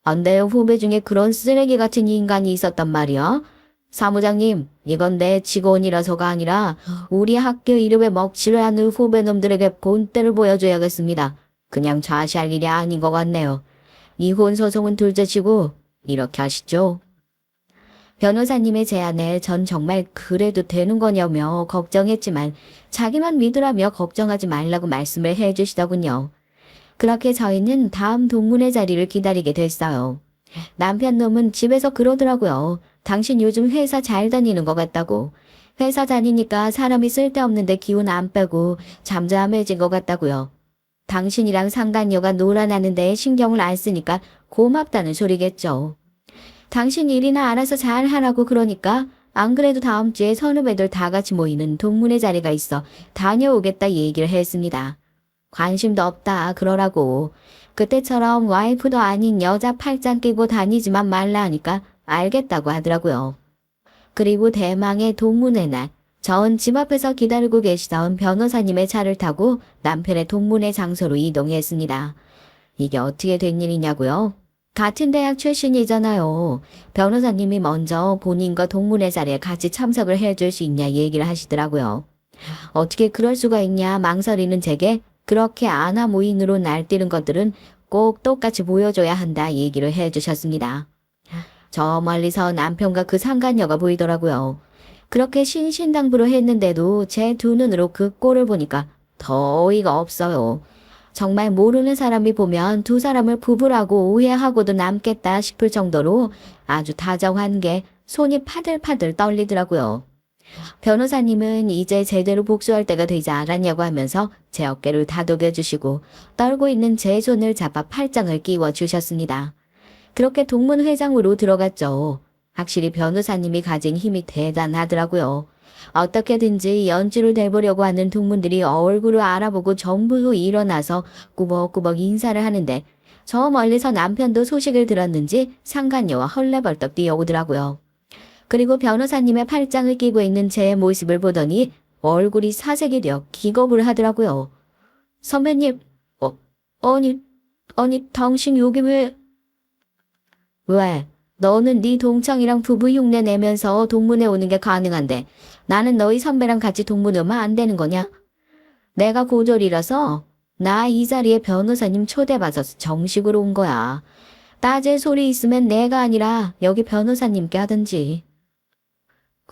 안 돼요. 후배 중에 그런 쓰레기 같은 인간이 있었단 말이야. 사무장님, 이건 내 직원이라서가 아니라 우리 학교 이름에 먹칠을 하는 후배놈들에게 본때를 보여줘야겠습니다. 그냥 좌시할 일이 아닌 것 같네요. 이혼 소송은 둘째치고 이렇게 하시죠. 변호사님의 제안에 전 정말 그래도 되는 거냐며 걱정했지만 자기만 믿으라며 걱정하지 말라고 말씀을 해주시더군요. 그렇게 저희는 다음 동문회 자리를 기다리게 됐어요. 남편 놈은 집에서 그러더라고요. 당신 요즘 회사 잘 다니는 것 같다고. 회사 다니니까 사람이 쓸데없는데 기운 안 빼고 잠잠해진 것 같다고요. 당신이랑 상간녀가 놀아나는데 신경을 안 쓰니까 고맙다는 소리겠죠. 당신 일이나 알아서 잘 하라고 그러니까 안 그래도 다음 주에 선후배들 다 같이 모이는 동문회 자리가 있어 다녀오겠다 얘기를 했습니다. 관심도 없다 그러라고. 그때처럼 와이프도 아닌 여자 팔짱 끼고 다니지만 말라 하니까 알겠다고 하더라고요. 그리고 대망의 동문회 날, 전 집 앞에서 기다리고 계시던 변호사님의 차를 타고 남편의 동문회 장소로 이동했습니다. 이게 어떻게 된 일이냐고요? 같은 대학 출신이잖아요. 변호사님이 먼저 본인과 동문회 자리에 같이 참석을 해줄 수 있냐 얘기를 하시더라고요. 어떻게 그럴 수가 있냐 망설이는 제게 그렇게 아나무인으로 날뛰는 것들은 꼭 똑같이 보여줘야 한다 얘기를 해주셨습니다. 저 멀리서 남편과 그 상간녀가 보이더라고요. 그렇게 신신당부를 했는데도 제 두 눈으로 그 꼴을 보니까 더 어이가 없어요. 정말 모르는 사람이 보면 두 사람을 부부라고 오해하고도 남겠다 싶을 정도로 아주 다정한 게 손이 파들파들 떨리더라고요. 변호사님은 이제 제대로 복수할 때가 되지 않았냐고 하면서 제 어깨를 다독여 주시고 떨고 있는 제 손을 잡아 팔짱을 끼워 주셨습니다. 그렇게 동문회장으로 들어갔죠. 확실히 변호사님이 가진 힘이 대단하더라고요. 어떻게든지 연주를 내보려고 하는 동문들이 얼굴을 알아보고 전부 일어나서 꾸벅꾸벅 인사를 하는데 저 멀리서 남편도 소식을 들었는지 상간녀와 헐레벌떡 뛰어오더라고요. 그리고 변호사님의 팔짱을 끼고 있는 제 모습을 보더니 얼굴이 사색이 되어 기겁을 하더라고요. 선배님, 아니, 당신 여기 왜? 너는 네 동창이랑 부부 흉내 내면서 동문회 오는 게 가능한데 나는 너희 선배랑 같이 동문회 오면 안 되는 거냐? 내가 고졸이라서 나 이 자리에 변호사님 초대받아서 정식으로 온 거야. 따질 소리 있으면 내가 아니라 여기 변호사님께 하든지.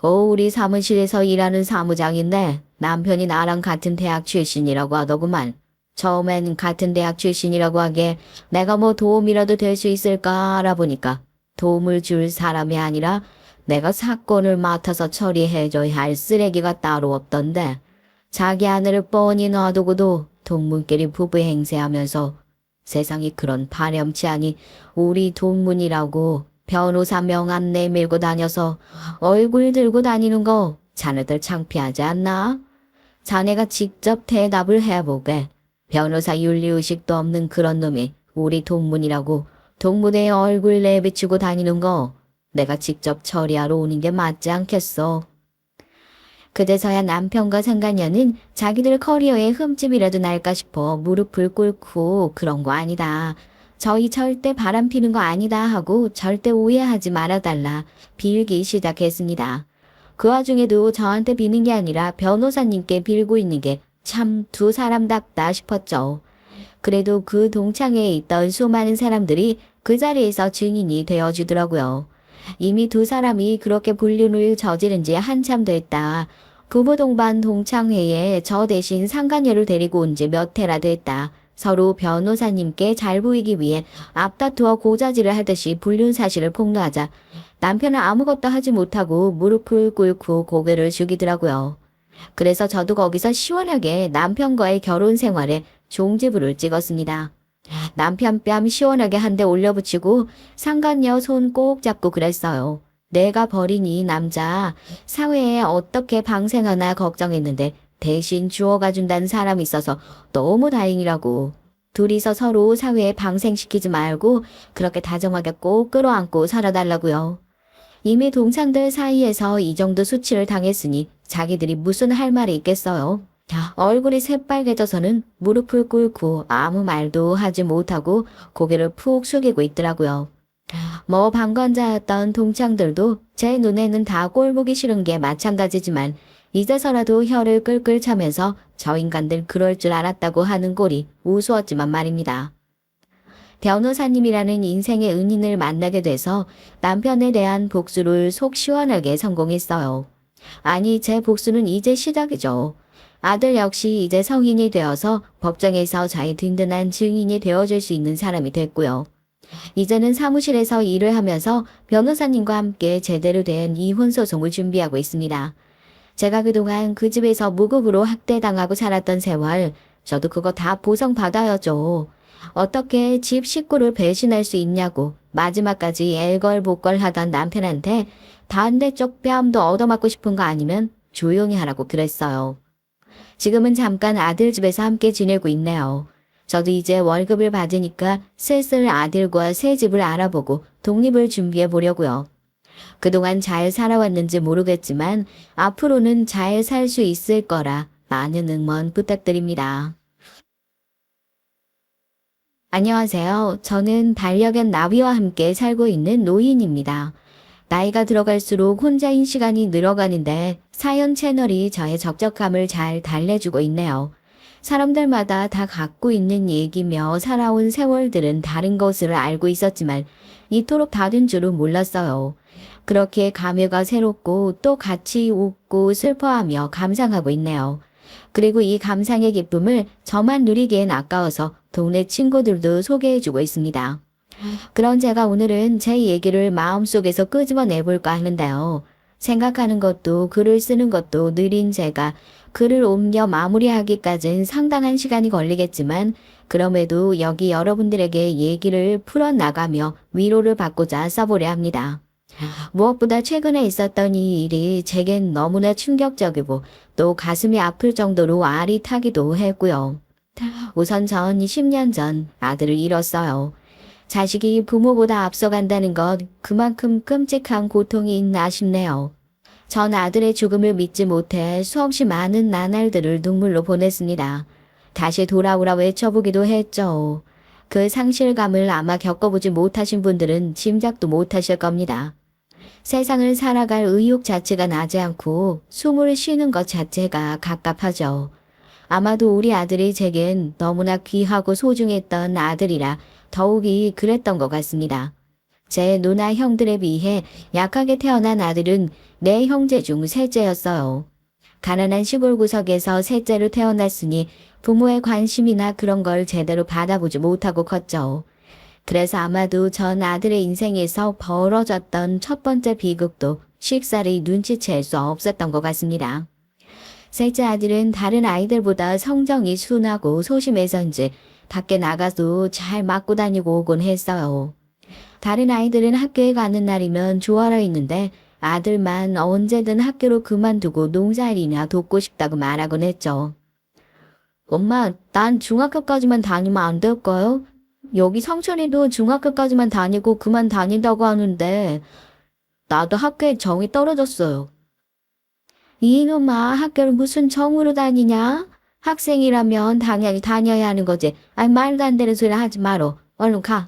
우리 사무실에서 일하는 사무장인데 남편이 나랑 같은 대학 출신이라고 하더구만. 처음엔 같은 대학 출신이라고 하기에 내가 뭐 도움이라도 될 수 있을까 알아보니까 도움을 줄 사람이 아니라 내가 사건을 맡아서 처리해줘야 할 쓰레기가 따로 없던데 자기 아내를 뻔히 놔두고도 동문끼리 부부 행세하면서 세상이 그런 파렴치 하니 우리 동문이라고 변호사 명함 내밀고 다녀서 얼굴 들고 다니는 거 자네들 창피하지 않나? 자네가 직접 대답을 해보게. 변호사 윤리의식도 없는 그런 놈이 우리 동문이라고 동문의 얼굴 내비치고 다니는 거 내가 직접 처리하러 오는 게 맞지 않겠어. 그제서야 남편과 상간녀는 자기들 커리어에 흠집이라도 날까 싶어 무릎을 꿇고 그런 거 아니다. 저희 절대 바람 피는 거 아니다 하고 절대 오해하지 말아달라 빌기 시작했습니다. 그 와중에도 저한테 비는 게 아니라 변호사님께 빌고 있는 게 참 두 사람답다 싶었죠. 그래도 그 동창회에 있던 수많은 사람들이 그 자리에서 증인이 되어주더라고요. 이미 두 사람이 그렇게 불륜을 저지른 지 한참 됐다. 부부 동반 동창회에 저 대신 상간녀를 데리고 온 지 몇 해라 됐다. 서로 변호사님께 잘 보이기 위해 앞다투어 고자질을 하듯이 불륜 사실을 폭로하자 남편은 아무것도 하지 못하고 무릎을 꿇고 고개를 숙이더라고요. 그래서 저도 거기서 시원하게 남편과의 결혼 생활에 종지부를 찍었습니다. 남편 뺨 시원하게 한 대 올려붙이고 상간녀 손 꼭 잡고 그랬어요. 내가 버린 이 남자 사회에 어떻게 방생하나 걱정했는데 대신 주워가 준다는 사람이 있어서 너무 다행이라고. 둘이서 서로 사회에 방생시키지 말고 그렇게 다정하게 꼭 끌어안고 살아달라고요. 이미 동창들 사이에서 이 정도 수치를 당했으니 자기들이 무슨 할 말이 있겠어요. 얼굴이 새빨개져서는 무릎을 꿇고 아무 말도 하지 못하고 고개를 푹 숙이고 있더라고요. 뭐 방관자였던 동창들도 제 눈에는 다 꼴보기 싫은 게 마찬가지지만 이제서라도 혀를 끌끌 차면서 저 인간들 그럴 줄 알았다고 하는 꼴이 우스웠지만 말입니다. 변호사님이라는 인생의 은인을 만나게 돼서 남편에 대한 복수를 속 시원하게 성공했어요. 아니, 제 복수는 이제 시작이죠. 아들 역시 이제 성인이 되어서 법정에서 자기 든든한 증인이 되어줄 수 있는 사람이 됐고요. 이제는 사무실에서 일을 하면서 변호사님과 함께 제대로 된 이혼소송을 준비하고 있습니다. 제가 그동안 그 집에서 무급으로 학대당하고 살았던 세월, 저도 그거 다 보상받아야죠. 어떻게 집 식구를 배신할 수 있냐고 마지막까지 애걸복걸 하던 남편한테 반대쪽 뺨도 얻어맞고 싶은 거 아니면 조용히 하라고 그랬어요. 지금은 잠깐 아들 집에서 함께 지내고 있네요. 저도 이제 월급을 받으니까 슬슬 아들과 새 집을 알아보고 독립을 준비해 보려고요. 그동안 잘 살아왔는지 모르겠지만 앞으로는 잘 살 수 있을 거라 많은 응원 부탁드립니다. 안녕하세요. 저는 반려견 나비와 함께 살고 있는 노인입니다. 나이가 들어갈수록 혼자인 시간이 늘어가는데 사연 채널이 저의 적적함을 잘 달래주고 있네요. 사람들마다 다 갖고 있는 얘기며 살아온 세월들은 다른 것을 알고 있었지만 이토록 다른 줄은 몰랐어요. 그렇게 감회가 새롭고 또 같이 웃고 슬퍼하며 감상하고 있네요. 그리고 이 감상의 기쁨을 저만 누리기엔 아까워서 동네 친구들도 소개해주고 있습니다. 그런 제가 오늘은 제 얘기를 마음속에서 끄집어내볼까 하는데요. 생각하는 것도 글을 쓰는 것도 느린 제가 글을 옮겨 마무리하기까진 상당한 시간이 걸리겠지만 그럼에도 여기 여러분들에게 얘기를 풀어나가며 위로를 받고자 써보려 합니다. 무엇보다 최근에 있었던 이 일이 제겐 너무나 충격적이고 또 가슴이 아플 정도로 아릿하기도 했고요. 우선 전 10년 전 아들을 잃었어요. 자식이 부모보다 앞서간다는 것 그만큼 끔찍한 고통이 있나 싶네요. 전 아들의 죽음을 믿지 못해 수없이 많은 나날들을 눈물로 보냈습니다. 다시 돌아오라 외쳐보기도 했죠. 그 상실감을 아마 겪어보지 못하신 분들은 짐작도 못하실 겁니다. 세상을 살아갈 의욕 자체가 나지 않고 숨을 쉬는 것 자체가 갑갑하죠. 아마도 우리 아들이 제겐 너무나 귀하고 소중했던 아들이라 더욱이 그랬던 것 같습니다. 제 누나 형들에 비해 약하게 태어난 아들은 내 형제 중 셋째였어요. 가난한 시골 구석에서 셋째로 태어났으니 부모의 관심이나 그런 걸 제대로 받아보지 못하고 컸죠. 그래서 아마도 전 아들의 인생에서 벌어졌던 첫 번째 비극도 쉽사리 눈치챌 수 없었던 것 같습니다. 셋째 아들은 다른 아이들보다 성정이 순하고 소심해서인지 밖에 나가도 잘 맞고 다니고 오곤 했어요. 다른 아이들은 학교에 가는 날이면 좋아라 했는데 아들만 언제든 학교로 그만두고 농사일이나 돕고 싶다고 말하곤 했죠. 엄마, 난 중학교까지만 다니면 안 될까요? 여기 성철이도 중학교까지만 다니고 그만 다닌다고 하는데 나도 학교에 정이 떨어졌어요. 이놈아, 학교를 무슨 정으로 다니냐? 학생이라면 당연히 다녀야 하는 거지. 아니, 말도 안 되는 소리 하지 마라. 얼른 가.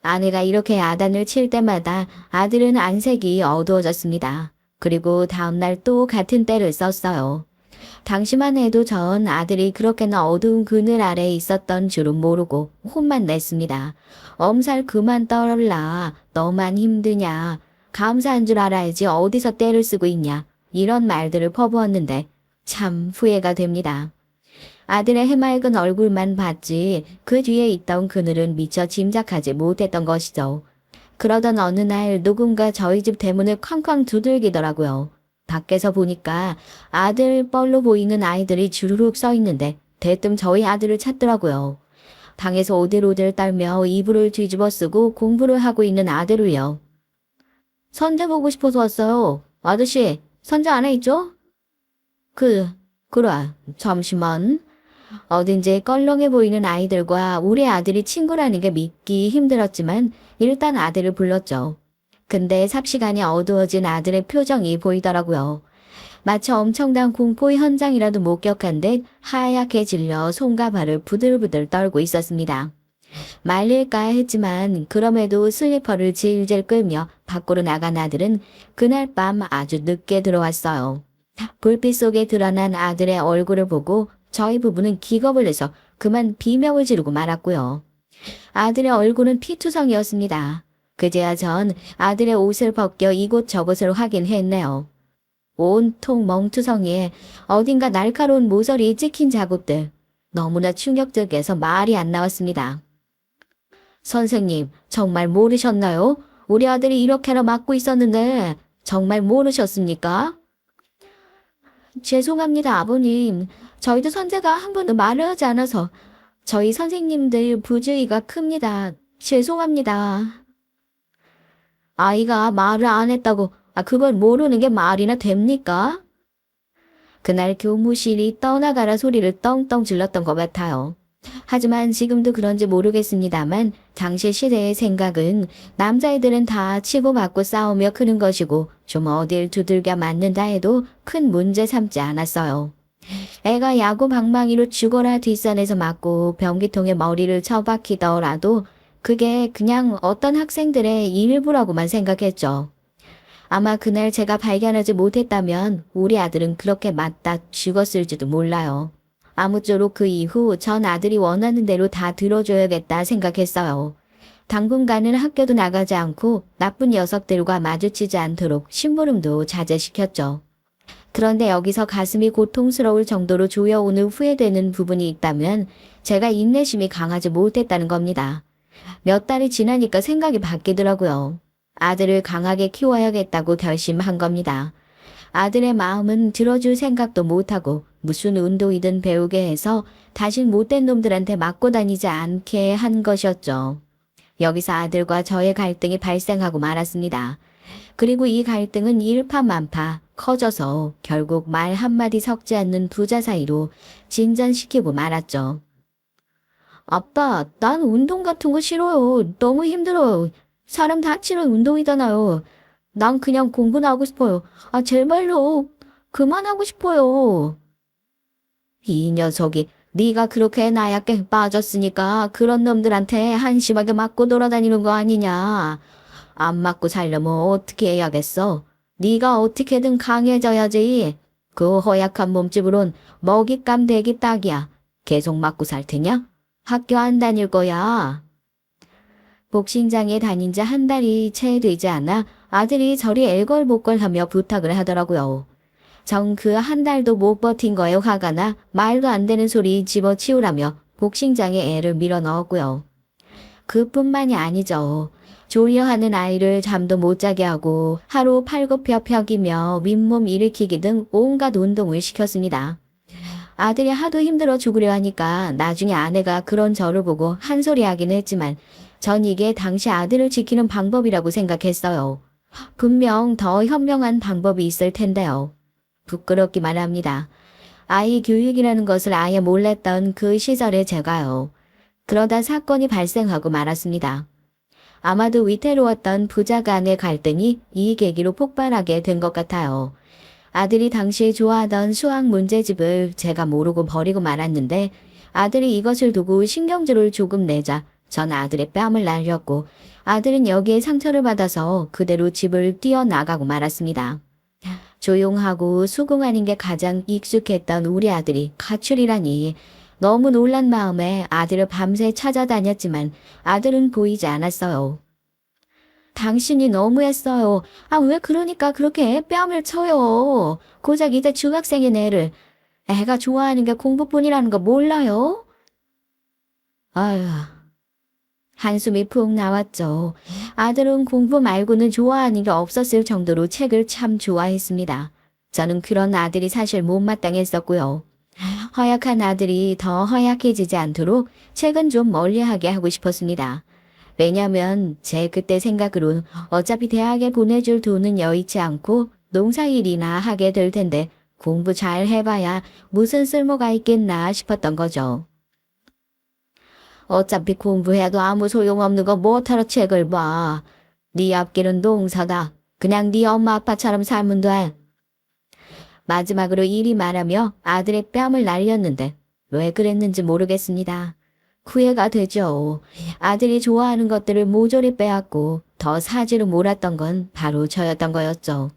아내가 이렇게 야단을 칠 때마다 아들은 안색이 어두워졌습니다. 그리고 다음날 또 같은 때를 썼어요. 당시만 해도 전 아들이 그렇게나 어두운 그늘 아래에 있었던 줄은 모르고 혼만 냈습니다. 엄살 그만 떨어라. 너만 힘드냐. 감사한 줄 알아야지 어디서 때를 쓰고 있냐. 이런 말들을 퍼부었는데 참 후회가 됩니다. 아들의 해맑은 얼굴만 봤지 그 뒤에 있던 그늘은 미처 짐작하지 못했던 것이죠. 그러던 어느 날 누군가 저희 집 대문을 쾅쾅 두들기더라고요. 밖에서 보니까 아들 뻘로 보이는 아이들이 주르륵 서 있는데 대뜸 저희 아들을 찾더라고요. 방에서 오들오들 떨며 이불을 뒤집어 쓰고 공부를 하고 있는 아들을요. 선재 보고 싶어서 왔어요. 아저씨, 선재 안에 있죠? 그래, 잠시만. 어딘지 껄렁해 보이는 아이들과 우리 아들이 친구라는 게 믿기 힘들었지만 일단 아들을 불렀죠. 근데 삽시간에 어두워진 아들의 표정이 보이더라고요. 마치 엄청난 공포 현장이라도 목격한 듯 하얗게 질려 손과 발을 부들부들 떨고 있었습니다. 말릴까 했지만 그럼에도 슬리퍼를 질질 끌며 밖으로 나간 아들은 그날 밤 아주 늦게 들어왔어요. 불빛 속에 드러난 아들의 얼굴을 보고 저희 부부는 기겁을 내서 그만 비명을 지르고 말았고요. 아들의 얼굴은 피투성이었습니다. 그제야 전 아들의 옷을 벗겨 이곳저곳을 확인했네요. 온통 멍투성이에 어딘가 날카로운 모서리에 찍힌 자국들. 너무나 충격적이어서 말이 안 나왔습니다. 선생님, 정말 모르셨나요? 우리 아들이 이렇게나 맞고 있었는데 정말 모르셨습니까? 죄송합니다, 아버님. 저희도 선재가 한 번도 말을 하지 않아서 저희 선생님들 부주의가 큽니다. 죄송합니다. 아이가 말을 안 했다고 그걸 모르는 게 말이나 됩니까? 그날 교무실이 떠나가라 소리를 떵떵 질렀던 것 같아요. 하지만 지금도 그런지 모르겠습니다만 당시 시대의 생각은 남자애들은 다 치고받고 싸우며 크는 것이고 좀 어딜 두들겨 맞는다 해도 큰 문제 삼지 않았어요. 애가 야구 방망이로 죽어라 뒷산에서 맞고 변기통에 머리를 처박히더라도 그게 그냥 어떤 학생들의 일부라고만 생각했죠. 아마 그날 제가 발견하지 못했다면 우리 아들은 그렇게 맞다 죽었을지도 몰라요. 아무쪼록 그 이후 전 아들이 원하는 대로 다 들어줘야겠다 생각했어요. 당분간은 학교도 나가지 않고 나쁜 녀석들과 마주치지 않도록 심부름도 자제시켰죠. 그런데 여기서 가슴이 고통스러울 정도로 조여오는 후회되는 부분이 있다면 제가 인내심이 강하지 못했다는 겁니다. 몇 달이 지나니까 생각이 바뀌더라고요. 아들을 강하게 키워야겠다고 결심한 겁니다. 아들의 마음은 들어줄 생각도 못하고 무슨 운동이든 배우게 해서 다신 못된 놈들한테 맞고 다니지 않게 한 것이었죠. 여기서 아들과 저의 갈등이 발생하고 말았습니다. 그리고 이 갈등은 일파만파 커져서 결국 말 한마디 섞지 않는 부자 사이로 진전시키고 말았죠. 아빠, 난 운동 같은 거 싫어요. 너무 힘들어요. 사람 다치는 운동이잖아요. 난 그냥 공부나 하고 싶어요. 제발요. 그만하고 싶어요. 이 녀석이 네가 그렇게 나약게 빠졌으니까 그런 놈들한테 한심하게 맞고 돌아다니는 거 아니냐. 안 맞고 살려면 어떻게 해야겠어? 네가 어떻게든 강해져야지. 그 허약한 몸집으론 먹잇감 되기 딱이야. 계속 맞고 살 테냐? 학교 안 다닐 거야. 복싱장에 다닌 지 한 달이 채 되지 않아 아들이 저리 애걸복걸하며 부탁을 하더라고요. 정 그 한 달도 못 버틴 거에 화가 나 말도 안 되는 소리 집어치우라며 복싱장에 애를 밀어 넣었고요. 그뿐만이 아니죠. 조리어하는 아이를 잠도 못 자게 하고 하루 팔굽혀펴기며 윗몸 일으키기 등 온갖 운동을 시켰습니다. 아들이 하도 힘들어 죽으려 하니까 나중에 아내가 그런 저를 보고 한 소리 하긴 했지만 전 이게 당시 아들을 지키는 방법이라고 생각했어요. 분명 더 현명한 방법이 있을 텐데요. 부끄럽기만 합니다. 아이 교육이라는 것을 아예 몰랐던 그 시절의 제가요. 그러다 사건이 발생하고 말았습니다. 아마도 위태로웠던 부자 간의 갈등이 이 계기로 폭발하게 된 것 같아요. 아들이 당시 좋아하던 수학 문제집을 제가 모르고 버리고 말았는데 아들이 이것을 두고 신경질을 조금 내자 전 아들의 뺨을 날렸고 아들은 여기에 상처를 받아서 그대로 집을 뛰어나가고 말았습니다. 조용하고 수긍하는 게 가장 익숙했던 우리 아들이 가출이라니 너무 놀란 마음에 아들을 밤새 찾아다녔지만 아들은 보이지 않았어요. 당신이 너무했어요. 아, 왜 그러니까 그렇게 뺨을 쳐요. 고작 이제 중학생인 애를. 애가 좋아하는 게 공부뿐이라는 거 몰라요? 아휴. 한숨이 푹 나왔죠. 아들은 공부 말고는 좋아하는 게 없었을 정도로 책을 참 좋아했습니다. 저는 그런 아들이 사실 못마땅했었고요. 허약한 아들이 더 허약해지지 않도록 책은 좀 멀리하게 하고 싶었습니다. 왜냐면 제 그때 생각으론 어차피 대학에 보내줄 돈은 여의치 않고 농사일이나 하게 될 텐데 공부 잘 해봐야 무슨 쓸모가 있겠나 싶었던 거죠. 어차피 공부해도 아무 소용없는 거 뭐하러 책을 봐. 네 앞길은 농사다. 그냥 네 엄마 아빠처럼 살면 돼. 마지막으로 이리 말하며 아들의 뺨을 날렸는데 왜 그랬는지 모르겠습니다. 후회가 되죠. 아들이 좋아하는 것들을 모조리 빼앗고 더 사지로 몰았던 건 바로 저였던 거였죠.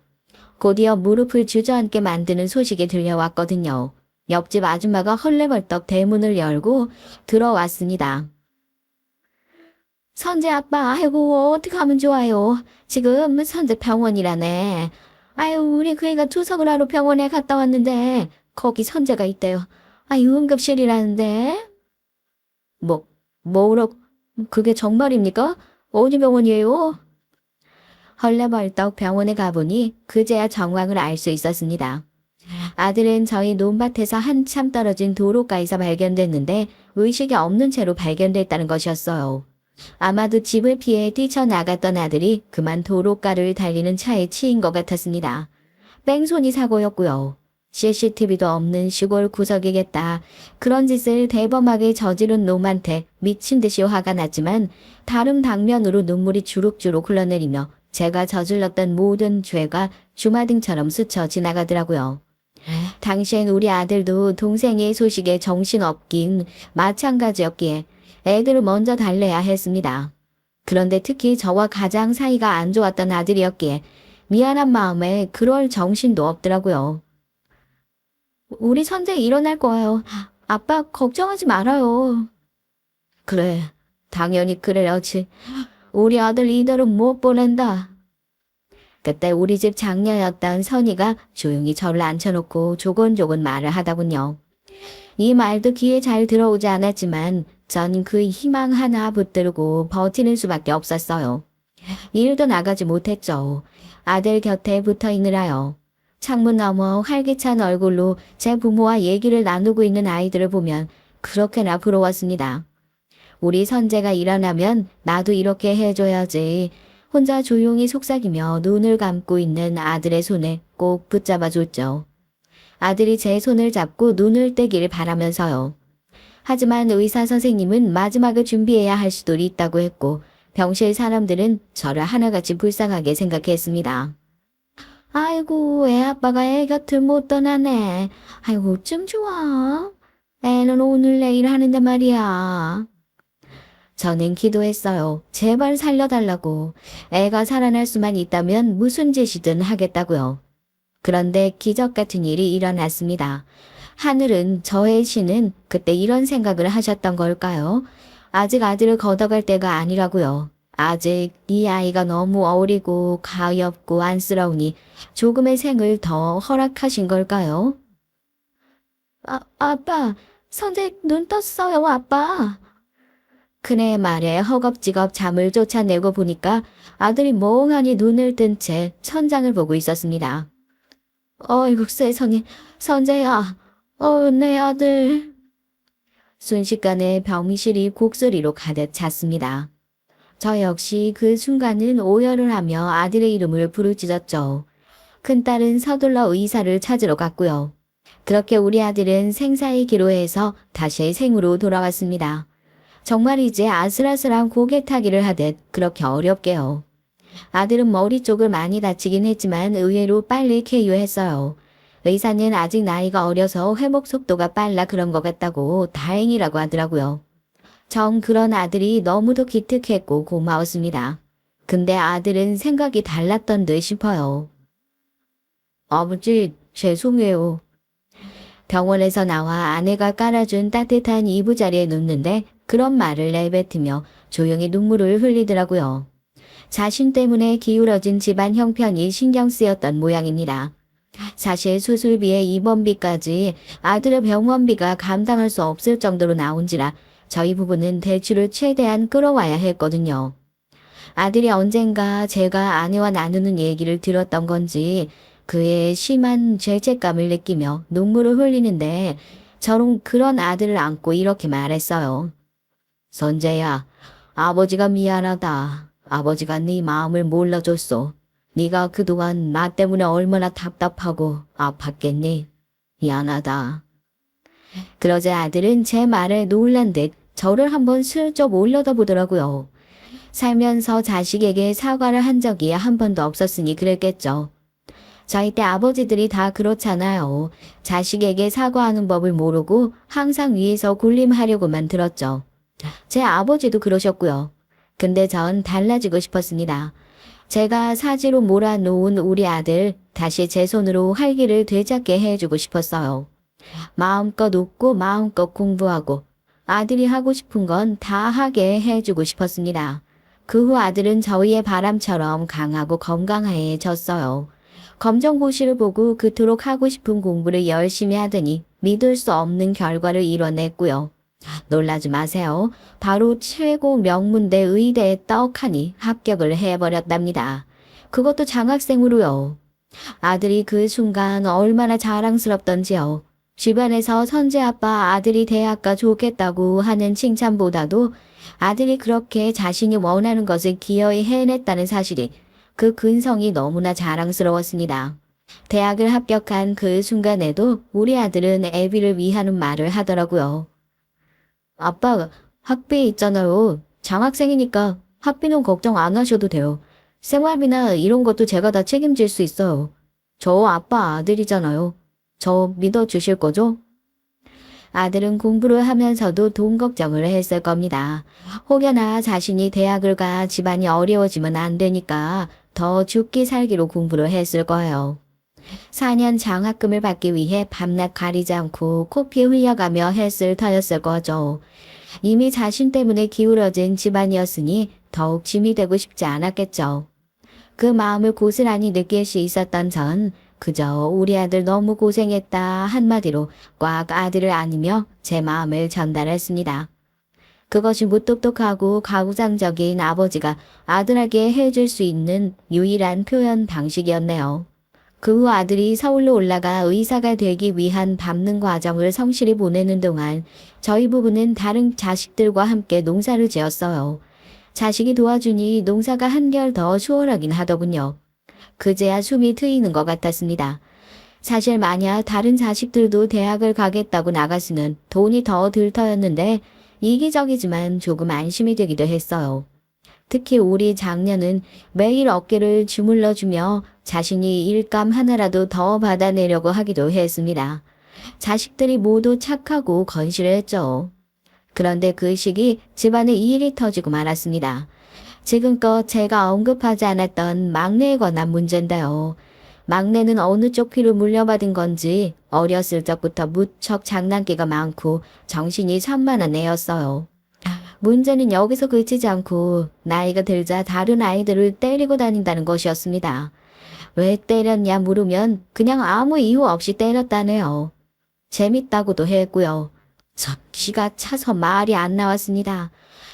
곧이어 무릎을 주저앉게 만드는 소식이 들려왔거든요. 옆집 아줌마가 헐레벌떡 대문을 열고 들어왔습니다. 선재 아빠, 아이고 어떡하면 좋아요. 지금 선재 병원이라네. 아유 우리 그 애가 투석을 하러 병원에 갔다 왔는데 거기 선재가 있대요. 아유 응급실이라는데. 뭐로 그게 정말입니까? 어디 병원이에요? 헐레벌떡 병원에 가보니 그제야 정황을 알 수 있었습니다. 아들은 저희 논밭에서 한참 떨어진 도로가에서 발견됐는데 의식이 없는 채로 발견됐다는 것이었어요. 아마도 집을 피해 뛰쳐나갔던 아들이 그만 도로가를 달리는 차에 치인 것 같았습니다. 뺑소니 사고였고요. CCTV도 없는 시골 구석이겠다. 그런 짓을 대범하게 저지른 놈한테 미친 듯이 화가 났지만 다른 방면으로 눈물이 주룩주룩 흘러내리며 제가 저질렀던 모든 죄가 주마등처럼 스쳐 지나가더라고요. 당시엔 우리 아들도 동생의 소식에 정신없긴 마찬가지였기에 애들을 먼저 달래야 했습니다. 그런데 특히 저와 가장 사이가 안 좋았던 아들이었기에 미안한 마음에 그럴 정신도 없더라고요. 우리 선재 일어날 거예요. 아빠 걱정하지 말아요. 그래, 당연히 그래야지. 우리 아들 이대로 못 보낸다. 그때 우리 집 장녀였던 선이가 조용히 저를 앉혀놓고 조곤조곤 말을 하더군요. 이 말도 귀에 잘 들어오지 않았지만 전 그 희망 하나 붙들고 버티는 수밖에 없었어요. 일도 나가지 못했죠. 아들 곁에 붙어 있느라요. 창문 너머 활기찬 얼굴로 제 부모와 얘기를 나누고 있는 아이들을 보면 그렇게나 부러웠습니다. 우리 선재가 일어나면 나도 이렇게 해줘야지. 혼자 조용히 속삭이며 눈을 감고 있는 아들의 손에 꼭 붙잡아줬죠. 아들이 제 손을 잡고 눈을 떼길 바라면서요. 하지만 의사 선생님은 마지막을 준비해야 할 수도 있다고 했고 병실 사람들은 저를 하나같이 불쌍하게 생각했습니다. 아이고 애 아빠가 애 곁을 못 떠나네. 아이고 좀 좋아. 애는 오늘 내일 하는데 말이야. 저는 기도했어요. 제발 살려달라고. 애가 살아날 수만 있다면 무슨 짓이든 하겠다고요. 그런데 기적 같은 일이 일어났습니다. 하늘은 저의 신은 그때 이런 생각을 하셨던 걸까요? 아직 아들을 걷어갈 때가 아니라고요. 아직 이 아이가 너무 어리고 가엾고 안쓰러우니 조금의 생을 더 허락하신 걸까요? 아빠, 선재 눈 떴어요, 아빠. 큰애의 말에 허겁지겁 잠을 쫓아내고 보니까 아들이 멍하니 눈을 뜬 채 천장을 보고 있었습니다. 어이구 세상에, 선재야, 내 아들. 순식간에 병실이 곡소리로 가득 찼습니다. 저 역시 그 순간은 오열을 하며 아들의 이름을 부르짖었죠. 큰딸은 서둘러 의사를 찾으러 갔고요. 그렇게 우리 아들은 생사의 기로에서 다시 생으로 돌아왔습니다. 정말 이제 아슬아슬한 고개 타기를 하듯 그렇게 어렵게요. 아들은 머리 쪽을 많이 다치긴 했지만 의외로 빨리 쾌유했어요. 의사는 아직 나이가 어려서 회복 속도가 빨라 그런 것 같다고 다행이라고 하더라고요. 정 그런 아들이 너무도 기특했고 고마웠습니다. 근데 아들은 생각이 달랐던 듯 싶어요. 아버지, 죄송해요. 병원에서 나와 아내가 깔아준 따뜻한 이부자리에 눕는데 그런 말을 내뱉으며 조용히 눈물을 흘리더라고요. 자신 때문에 기울어진 집안 형편이 신경 쓰였던 모양입니다. 사실 수술비에 입원비까지 아들의 병원비가 감당할 수 없을 정도로 나온지라 저희 부부는 대출을 최대한 끌어와야 했거든요. 아들이 언젠가 제가 아내와 나누는 얘기를 들었던 건지 그의 심한 죄책감을 느끼며 눈물을 흘리는데 저는 그런 아들을 안고 이렇게 말했어요. 선재야, 아버지가 미안하다. 아버지가 네 마음을 몰라줬어. 네가 그동안 나 때문에 얼마나 답답하고 아팠겠니? 미안하다. 그러자 아들은 제 말에 놀란 듯 저를 한번 슬쩍 올려다보더라고요. 살면서 자식에게 사과를 한 적이 한 번도 없었으니 그랬겠죠. 저희 때 아버지들이 다 그렇잖아요. 자식에게 사과하는 법을 모르고 항상 위에서 군림하려고만 들었죠. 제 아버지도 그러셨고요. 근데 전 달라지고 싶었습니다. 제가 사지로 몰아놓은 우리 아들 다시 제 손으로 활기를 되찾게 해주고 싶었어요. 마음껏 웃고 마음껏 공부하고 아들이 하고 싶은 건 다 하게 해주고 싶었습니다. 그 후 아들은 저희의 바람처럼 강하고 건강해졌어요. 검정고시를 보고 그토록 하고 싶은 공부를 열심히 하더니 믿을 수 없는 결과를 이뤄냈고요. 놀라지 마세요. 바로 최고 명문대 의대에 떡하니 합격을 해버렸답니다. 그것도 장학생으로요. 아들이 그 순간 얼마나 자랑스럽던지요. 집안에서 선재 아빠 아들이 대학가 좋겠다고 하는 칭찬보다도 아들이 그렇게 자신이 원하는 것을 기어이 해냈다는 사실이 그 근성이 너무나 자랑스러웠습니다. 대학을 합격한 그 순간에도 우리 아들은 애비를 위하는 말을 하더라고요. 아빠, 학비 있잖아요. 장학생이니까 학비는 걱정 안 하셔도 돼요. 생활비나 이런 것도 제가 다 책임질 수 있어요. 저 아빠 아들이잖아요. 저 믿어주실 거죠? 아들은 공부를 하면서도 돈 걱정을 했을 겁니다. 혹여나 자신이 대학을 가 집안이 어려워지면 안 되니까 더 죽기 살기로 공부를 했을 거예요. 4년 장학금을 받기 위해 밤낮 가리지 않고 코피 흘려가며 했을 터였을 거죠. 이미 자신 때문에 기울어진 집안이었으니 더욱 짐이 되고 싶지 않았겠죠. 그 마음을 고스란히 느낄 수 있었던 전 그저 우리 아들 너무 고생했다 한마디로 꽉 아들을 안으며 제 마음을 전달했습니다. 그것이 무뚝뚝하고 가부장적인 아버지가 아들에게 해줄 수 있는 유일한 표현 방식이었네요. 그 후 아들이 서울로 올라가 의사가 되기 위한 밟는 과정을 성실히 보내는 동안 저희 부부는 다른 자식들과 함께 농사를 지었어요. 자식이 도와주니 농사가 한결 더 수월하긴 하더군요. 그제야 숨이 트이는 것 같았습니다. 사실 만약 다른 자식들도 대학을 가겠다고 나갔으면 돈이 더 들 터였는데 이기적이지만 조금 안심이 되기도 했어요. 특히 우리 장녀는 매일 어깨를 주물러주며 자신이 일감 하나라도 더 받아내려고 하기도 했습니다. 자식들이 모두 착하고 건실했죠. 그런데 그 시기 집안에 일이 터지고 말았습니다. 지금껏 제가 언급하지 않았던 막내에 관한 문제인데요. 막내는 어느 쪽 피를 물려받은 건지 어렸을 적부터 무척 장난기가 많고 정신이 산만한 애였어요. 문제는 여기서 그치지 않고 나이가 들자 다른 아이들을 때리고 다닌다는 것이었습니다. 왜 때렸냐 물으면 그냥 아무 이유 없이 때렸다네요. 재밌다고도 했고요. 저 기가 차서 말이 안 나왔습니다.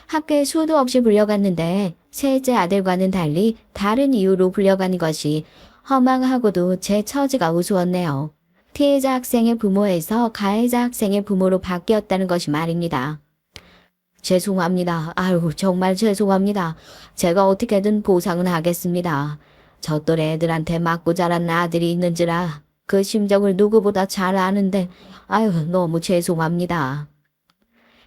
학교에 수도 없이 불려갔는데 셋째 아들과는 달리 다른 이유로 불려가는 것이 허망하고도 제 처지가 우스웠네요. 피해자 학생의 부모에서 가해자 학생의 부모로 바뀌었다는 것이 말입니다. 죄송합니다. 아유, 정말 죄송합니다. 제가 어떻게든 보상은 하겠습니다. 저 또래 애들한테 맞고 자란 아들이 있는지라 그 심정을 누구보다 잘 아는데 아유, 너무 죄송합니다.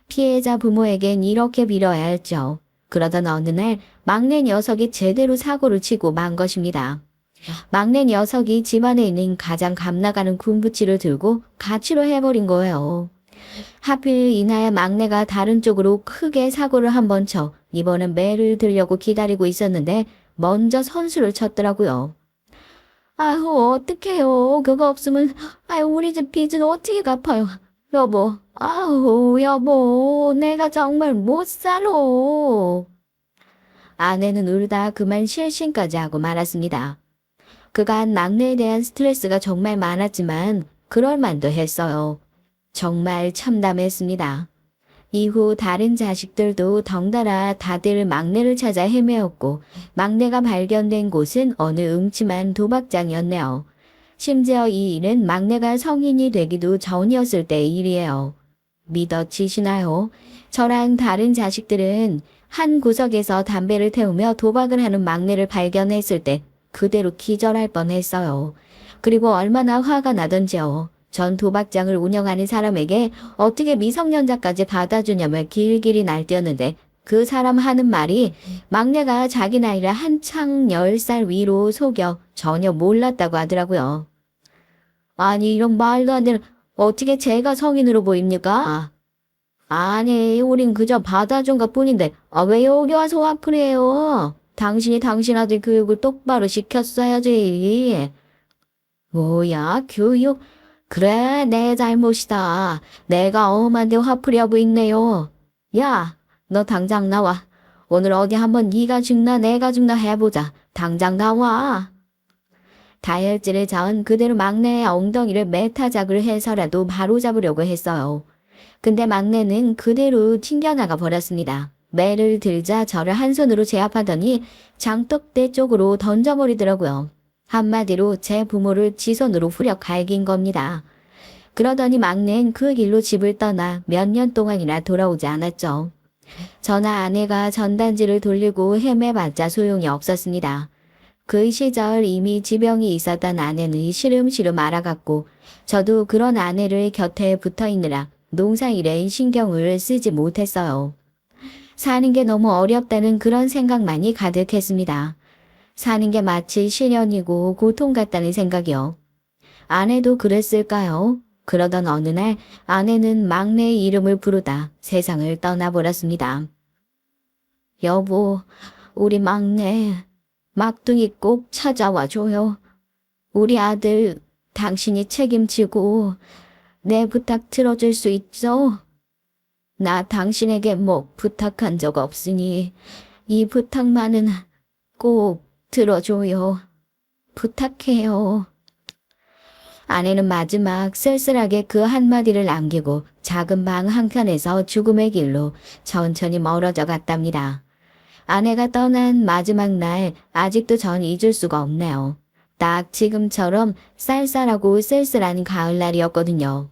피해자 부모에겐 이렇게 빌어야 했죠. 그러던 어느 날 막내 녀석이 제대로 사고를 치고 만 것입니다. 막내 녀석이 집안에 있는 가장 값나가는 군부치를 들고 가치로 해버린 거예요. 하필 이나야 막내가 다른 쪽으로 크게 사고를 한번 쳐 이번엔 매를 들려고 기다리고 있었는데 먼저 선수를 쳤더라고요. 아유 어떡해요. 그거 없으면 아유 우리 집 빚은 어떻게 갚아요. 여보, 아우 여보 내가 정말 못 살아. 아내는 울다 그만 실신까지 하고 말았습니다. 그간 막내에 대한 스트레스가 정말 많았지만 그럴만도 했어요. 정말 참담했습니다. 이후 다른 자식들도 덩달아 다들 막내를 찾아 헤매었고 막내가 발견된 곳은 어느 음침한 도박장이었네요. 심지어 이 일은 막내가 성인이 되기도 전이었을 때의 일이에요. 믿어지시나요? 저랑 다른 자식들은 한 구석에서 담배를 태우며 도박을 하는 막내를 발견했을 때 그대로 기절할 뻔했어요. 그리고 얼마나 화가 나던지요. 전 도박장을 운영하는 사람에게 어떻게 미성년자까지 받아주냐며 길길이 날뛰었는데 그 사람 하는 말이 막내가 자기 나이를 한창 10살 위로 속여 전혀 몰랐다고 하더라고요. 아니 이런 말도 안 되는 어떻게 제가 성인으로 보입니까? 아니 우린 그저 받아준 것 뿐인데 왜 여기 와서 화풀이 해요? 당신이 당신 아들 교육을 똑바로 시켰어야지. 뭐야 교육? 그래 내 잘못이다. 내가 엄한데 화풀이하고 있네요. 야, 너 당장 나와. 오늘 어디 한번 네가 죽나 내가 죽나 해보자. 당장 나와. 다혈질을 저은 그대로 막내의 엉덩이를 메타작을 해서라도 바로잡으려고 했어요. 근데 막내는 그대로 튕겨나가 버렸습니다. 매를 들자 저를 한 손으로 제압하더니 장독대 쪽으로 던져버리더라고요. 한마디로 제 부모를 지손으로 후려 갈긴 겁니다. 그러더니 막내는 그 길로 집을 떠나 몇 년 동안이나 돌아오지 않았죠. 저나 아내가 전단지를 돌리고 헤매봤자 소용이 없었습니다. 그 시절 이미 지병이 있었던 아내는 시름시름 알아갔고 저도 그런 아내를 곁에 붙어있느라 농사일에 신경을 쓰지 못했어요. 사는 게 너무 어렵다는 그런 생각만이 가득했습니다. 사는 게 마치 시련이고 고통 같다는 생각이요. 아내도 그랬을까요? 그러던 어느 날 아내는 막내의 이름을 부르다 세상을 떠나버렸습니다. 여보, 우리 막내 막둥이 꼭 찾아와줘요. 우리 아들 당신이 책임지고 내 부탁 들어줄 수 있죠? 나 당신에게 뭐 부탁한 적 없으니 이 부탁만은 꼭 들어줘요. 부탁해요. 아내는 마지막 쓸쓸하게 그 한마디를 남기고 작은 방 한켠에서 죽음의 길로 천천히 멀어져 갔답니다. 아내가 떠난 마지막 날 아직도 전 잊을 수가 없네요. 딱 지금처럼 쌀쌀하고 쓸쓸한 가을날이었거든요.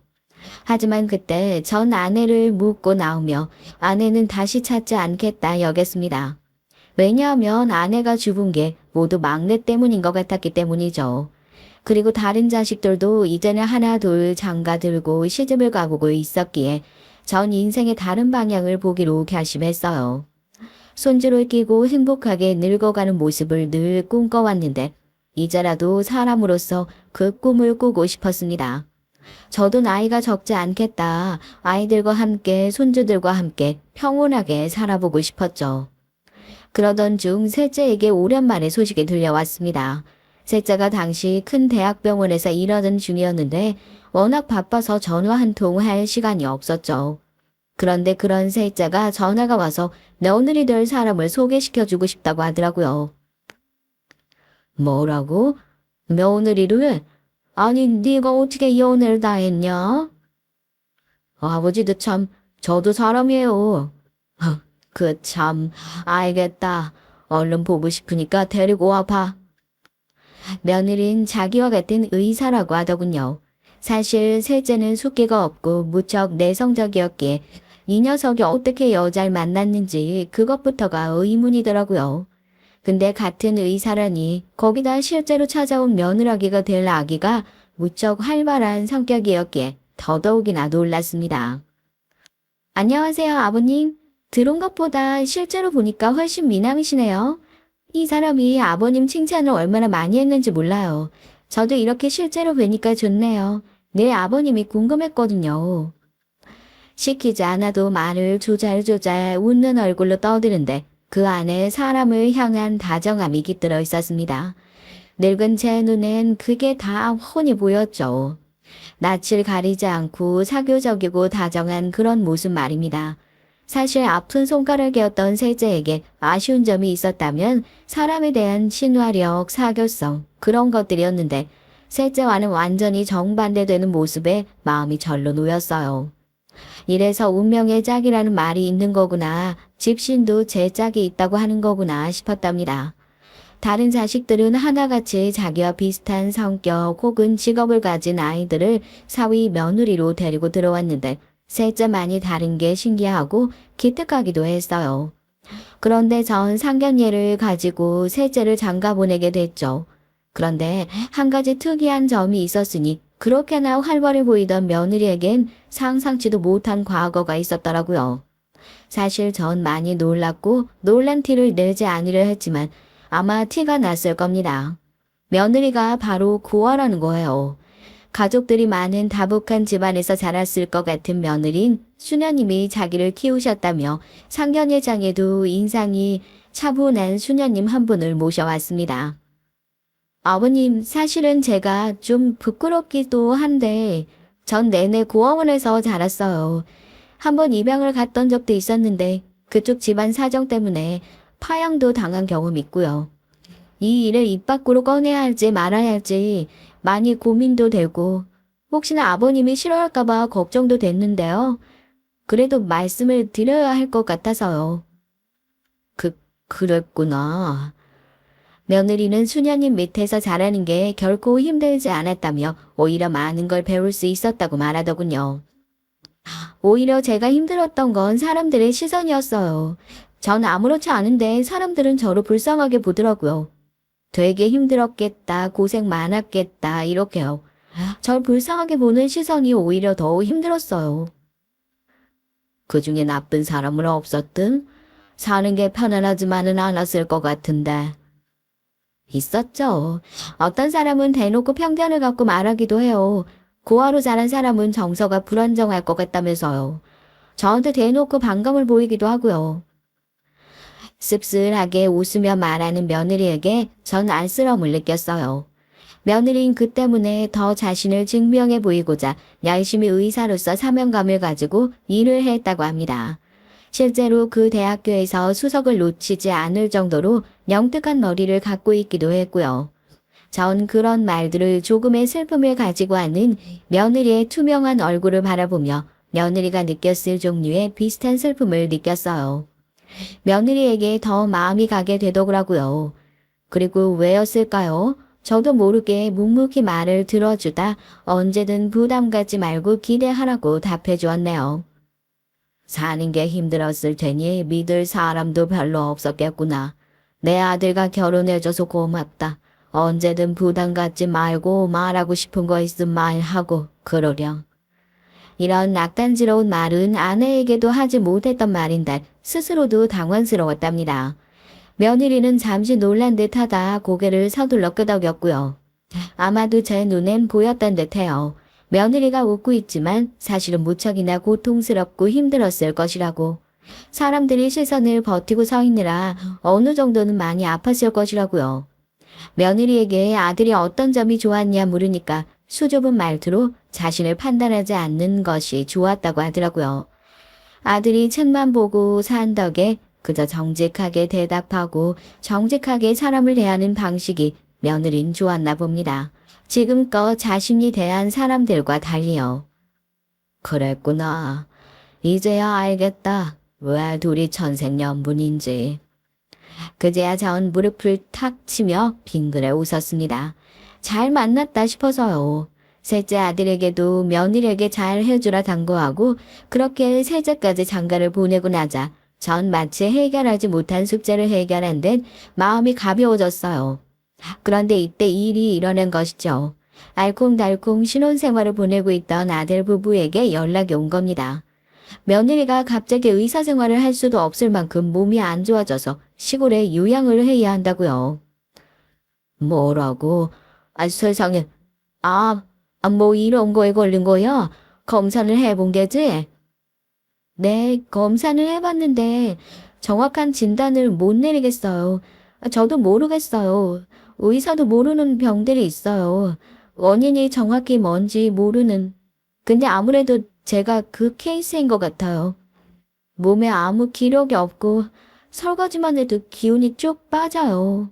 하지만 그때 전 아내를 묻고 나오며 아내는 다시 찾지 않겠다 여겼습니다. 왜냐하면 아내가 죽은 게 모두 막내 때문인 것 같았기 때문이죠. 그리고 다른 자식들도 이제는 하나 둘 장가 들고 시집을 가보고 있었기에 전 인생의 다른 방향을 보기로 결심했어요. 손주를 끼고 행복하게 늙어가는 모습을 늘 꿈꿔왔는데 이제라도 사람으로서 그 꿈을 꾸고 싶었습니다. 저도 나이가 적지 않겠다. 아이들과 함께 손주들과 함께 평온하게 살아보고 싶었죠. 그러던 중 셋째에게 오랜만에 소식이 들려왔습니다. 셋째가 당시 큰 대학병원에서 일하던 중이었는데 워낙 바빠서 전화 한 통 할 시간이 없었죠. 그런데 그런 셋째가 전화가 와서 며느리 될 사람을 소개시켜주고 싶다고 하더라고요. 뭐라고? 며느리를? 아니, 네가 어떻게 이혼을 다 했냐? 아버지도 참, 저도 사람이에요. 그 참, 알겠다. 얼른 보고 싶으니까 데리고 와봐. 며느린 자기와 같은 의사라고 하더군요. 사실 셋째는 숫기가 없고 무척 내성적이었기에 이 녀석이 어떻게 여자를 만났는지 그것부터가 의문이더라고요. 근데 같은 의사라니 거기다 실제로 찾아온 며느라기가 될 아기가 무척 활발한 성격이었기에 더더욱이나 놀랐습니다. 안녕하세요, 아버님. 들은 것보다 실제로 보니까 훨씬 미남이시네요. 이 사람이 아버님 칭찬을 얼마나 많이 했는지 몰라요. 저도 이렇게 실제로 뵈니까 좋네요. 내 아버님이 궁금했거든요. 시키지 않아도 말을 조잘조잘 웃는 얼굴로 떠드는데 그 안에 사람을 향한 다정함이 깃들어 있었습니다. 늙은 제 눈엔 그게 다 훤히 보였죠. 낯을 가리지 않고 사교적이고 다정한 그런 모습 말입니다. 사실 아픈 손가락이었던 셋째에게 아쉬운 점이 있었다면 사람에 대한 친화력, 사교성 그런 것들이었는데 셋째와는 완전히 정반대되는 모습에 마음이 절로 놓였어요. 이래서 운명의 짝이라는 말이 있는 거구나. 집신도 제 짝이 있다고 하는 거구나 싶었답니다. 다른 자식들은 하나같이 자기와 비슷한 성격 혹은 직업을 가진 아이들을 사위 며느리로 데리고 들어왔는데 셋째만이 다른 게 신기하고 기특하기도 했어요. 그런데 전 상견례를 가지고 셋째를 장가 보내게 됐죠. 그런데 한 가지 특이한 점이 있었으니 그렇게나 활발해 보이던 며느리에겐 상상치도 못한 과거가 있었더라고요. 사실 전 많이 놀랐고 놀란 티를 내지 않으려 했지만 아마 티가 났을 겁니다. 며느리가 바로 고아라는 거예요. 가족들이 많은 다복한 집안에서 자랐을 것 같은 며느린 수녀님이 자기를 키우셨다며 상견례장에도 인상이 차분한 수녀님 한 분을 모셔왔습니다. 아버님, 사실은 제가 좀 부끄럽기도 한데 전 내내 고아원에서 자랐어요. 한번 입양을 갔던 적도 있었는데 그쪽 집안 사정 때문에 파양도 당한 경험이 있고요. 이 일을 입 밖으로 꺼내야 할지 말아야 할지 많이 고민도 되고 혹시나 아버님이 싫어할까봐 걱정도 됐는데요. 그래도 말씀을 드려야 할 것 같아서요. 그랬구나. 며느리는 수녀님 밑에서 자라는 게 결코 힘들지 않았다며 오히려 많은 걸 배울 수 있었다고 말하더군요. 오히려 제가 힘들었던 건 사람들의 시선이었어요. 전 아무렇지 않은데 사람들은 저를 불쌍하게 보더라고요. 되게 힘들었겠다, 고생 많았겠다, 이렇게요. 절 불쌍하게 보는 시선이 오히려 더 힘들었어요. 그 중에 나쁜 사람은 없었든 사는 게 편안하지만은 않았을 것 같은데. 있었죠. 어떤 사람은 대놓고 편견을 갖고 말하기도 해요. 고아로 자란 사람은 정서가 불안정할 것 같다면서요. 저한테 대놓고 반감을 보이기도 하고요. 씁쓸하게 웃으며 말하는 며느리에게 전 안쓰러움을 느꼈어요. 며느리는 그 때문에 더 자신을 증명해 보이고자 열심히 의사로서 사명감을 가지고 일을 했다고 합니다. 실제로 그 대학교에서 수석을 놓치지 않을 정도로 영특한 머리를 갖고 있기도 했고요. 전 그런 말들을 조금의 슬픔을 가지고 하는 며느리의 투명한 얼굴을 바라보며 며느리가 느꼈을 종류의 비슷한 슬픔을 느꼈어요. 며느리에게 더 마음이 가게 되더라고요. 그리고 왜였을까요? 저도 모르게 묵묵히 말을 들어주다 언제든 부담 갖지 말고 기대하라고 답해 주었네요. 사는 게 힘들었을 테니 믿을 사람도 별로 없었겠구나. 내 아들과 결혼해줘서 고맙다. 언제든 부담 갖지 말고 말하고 싶은 거 있으면 말하고 그러렴. 이런 낙단지러운 말은 아내에게도 하지 못했던 말인데 스스로도 당황스러웠답니다. 며느리는 잠시 놀란 듯하다 고개를 서둘러 끄덕였고요. 아마도 제 눈엔 보였던 듯해요. 며느리가 웃고 있지만 사실은 무척이나 고통스럽고 힘들었을 것이라고. 사람들이 시선을 버티고 서 있느라 어느 정도는 많이 아팠을 것이라고요. 며느리에게 아들이 어떤 점이 좋았냐 물으니까 수줍은 말투로 자신을 판단하지 않는 것이 좋았다고 하더라고요. 아들이 책만 보고 산 덕에 그저 정직하게 대답하고 정직하게 사람을 대하는 방식이 며느린 좋았나 봅니다. 지금껏 자신이 대한 사람들과 달리요. 그랬구나. 이제야 알겠다. 왜 둘이 천생연분인지. 그제야 전 무릎을 탁 치며 빙그레 웃었습니다. 잘 만났다 싶어서요. 셋째 아들에게도 며느리에게 잘 해주라 당부하고 그렇게 셋째까지 장가를 보내고 나자 전 마치 해결하지 못한 숙제를 해결한 듯 마음이 가벼워졌어요. 그런데 이때 일이 일어난 것이죠. 알콩달콩 신혼생활을 보내고 있던 아들 부부에게 연락이 온 겁니다. 며느리가 갑자기 의사생활을 할 수도 없을 만큼 몸이 안 좋아져서 시골에 요양을 해야 한다고요. 뭐라고? 세상에. 뭐 이런 거에 걸린 거야? 검사를 해본 게지? 네, 검사는 해봤는데 정확한 진단을 못 내리겠어요. 저도 모르겠어요. 의사도 모르는 병들이 있어요. 원인이 정확히 뭔지 모르는. 근데 아무래도 제가 그 케이스인 것 같아요. 몸에 아무 기력이 없고 설거지만 해도 기운이 쭉 빠져요.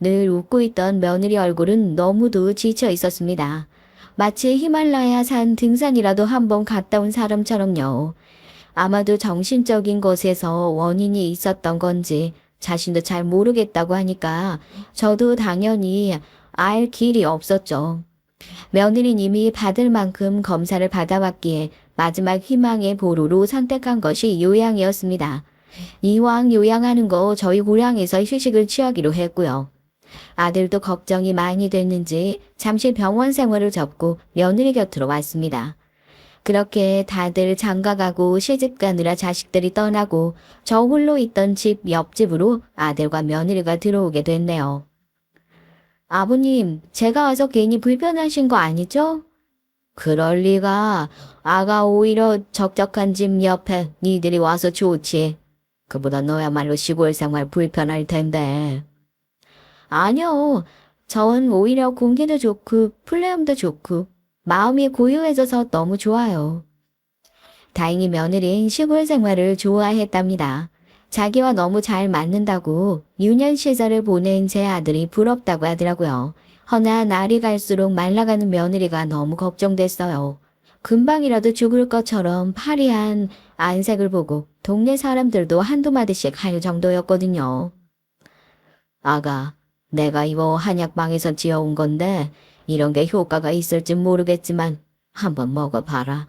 늘 웃고 있던 며느리 얼굴은 너무도 지쳐 있었습니다. 마치 히말라야 산 등산이라도 한번 갔다 온 사람처럼요. 아마도 정신적인 것에서 원인이 있었던 건지 자신도 잘 모르겠다고 하니까 저도 당연히 알 길이 없었죠. 며느리님이 받을 만큼 검사를 받아왔기에 마지막 희망의 보루로 선택한 것이 요양이었습니다. 이왕 요양하는 거 저희 고향에서 휴식을 취하기로 했고요. 아들도 걱정이 많이 됐는지 잠시 병원 생활을 접고 며느리 곁으로 왔습니다. 그렇게 다들 장가가고 시집 가느라 자식들이 떠나고 저 홀로 있던 집 옆집으로 아들과 며느리가 들어오게 됐네요. 아버님, 제가 와서 괜히 불편하신 거 아니죠? 그럴 리가. 아가 오히려 적적한 집 옆에 니들이 와서 좋지. 그보다 너야말로 시골 생활 불편할 텐데. 아니요. 전 오히려 공기도 좋고 풀레음도 좋고 마음이 고요해져서 너무 좋아요. 다행히 며느리는 시골 생활을 좋아했답니다. 자기와 너무 잘 맞는다고 유년 시절을 보낸 제 아들이 부럽다고 하더라고요. 허나 날이 갈수록 말라가는 며느리가 너무 걱정됐어요. 금방이라도 죽을 것처럼 파리한 안색을 보고 동네 사람들도 한두 마디씩 할 정도였거든요. 아가, 내가 이거 한약방에서 지어온 건데 이런 게 효과가 있을지 모르겠지만 한번 먹어봐라.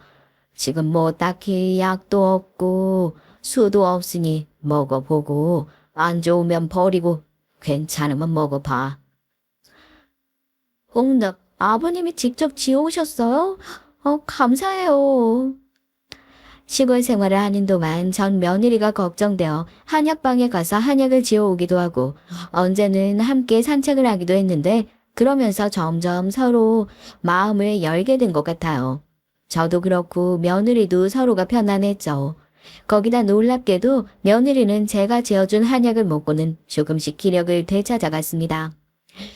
지금 뭐 딱히 약도 없고 수도 없으니 먹어보고 안 좋으면 버리고 괜찮으면 먹어봐. 나 아버님이 직접 지어오셨어요? 감사해요. 시골 생활을 하는 동안 전 며느리가 걱정되어 한약방에 가서 한약을 지어오기도 하고 언제는 함께 산책을 하기도 했는데 그러면서 점점 서로 마음을 열게 된 것 같아요. 저도 그렇고 며느리도 서로가 편안했죠. 거기다 놀랍게도 며느리는 제가 지어준 한약을 먹고는 조금씩 기력을 되찾아갔습니다.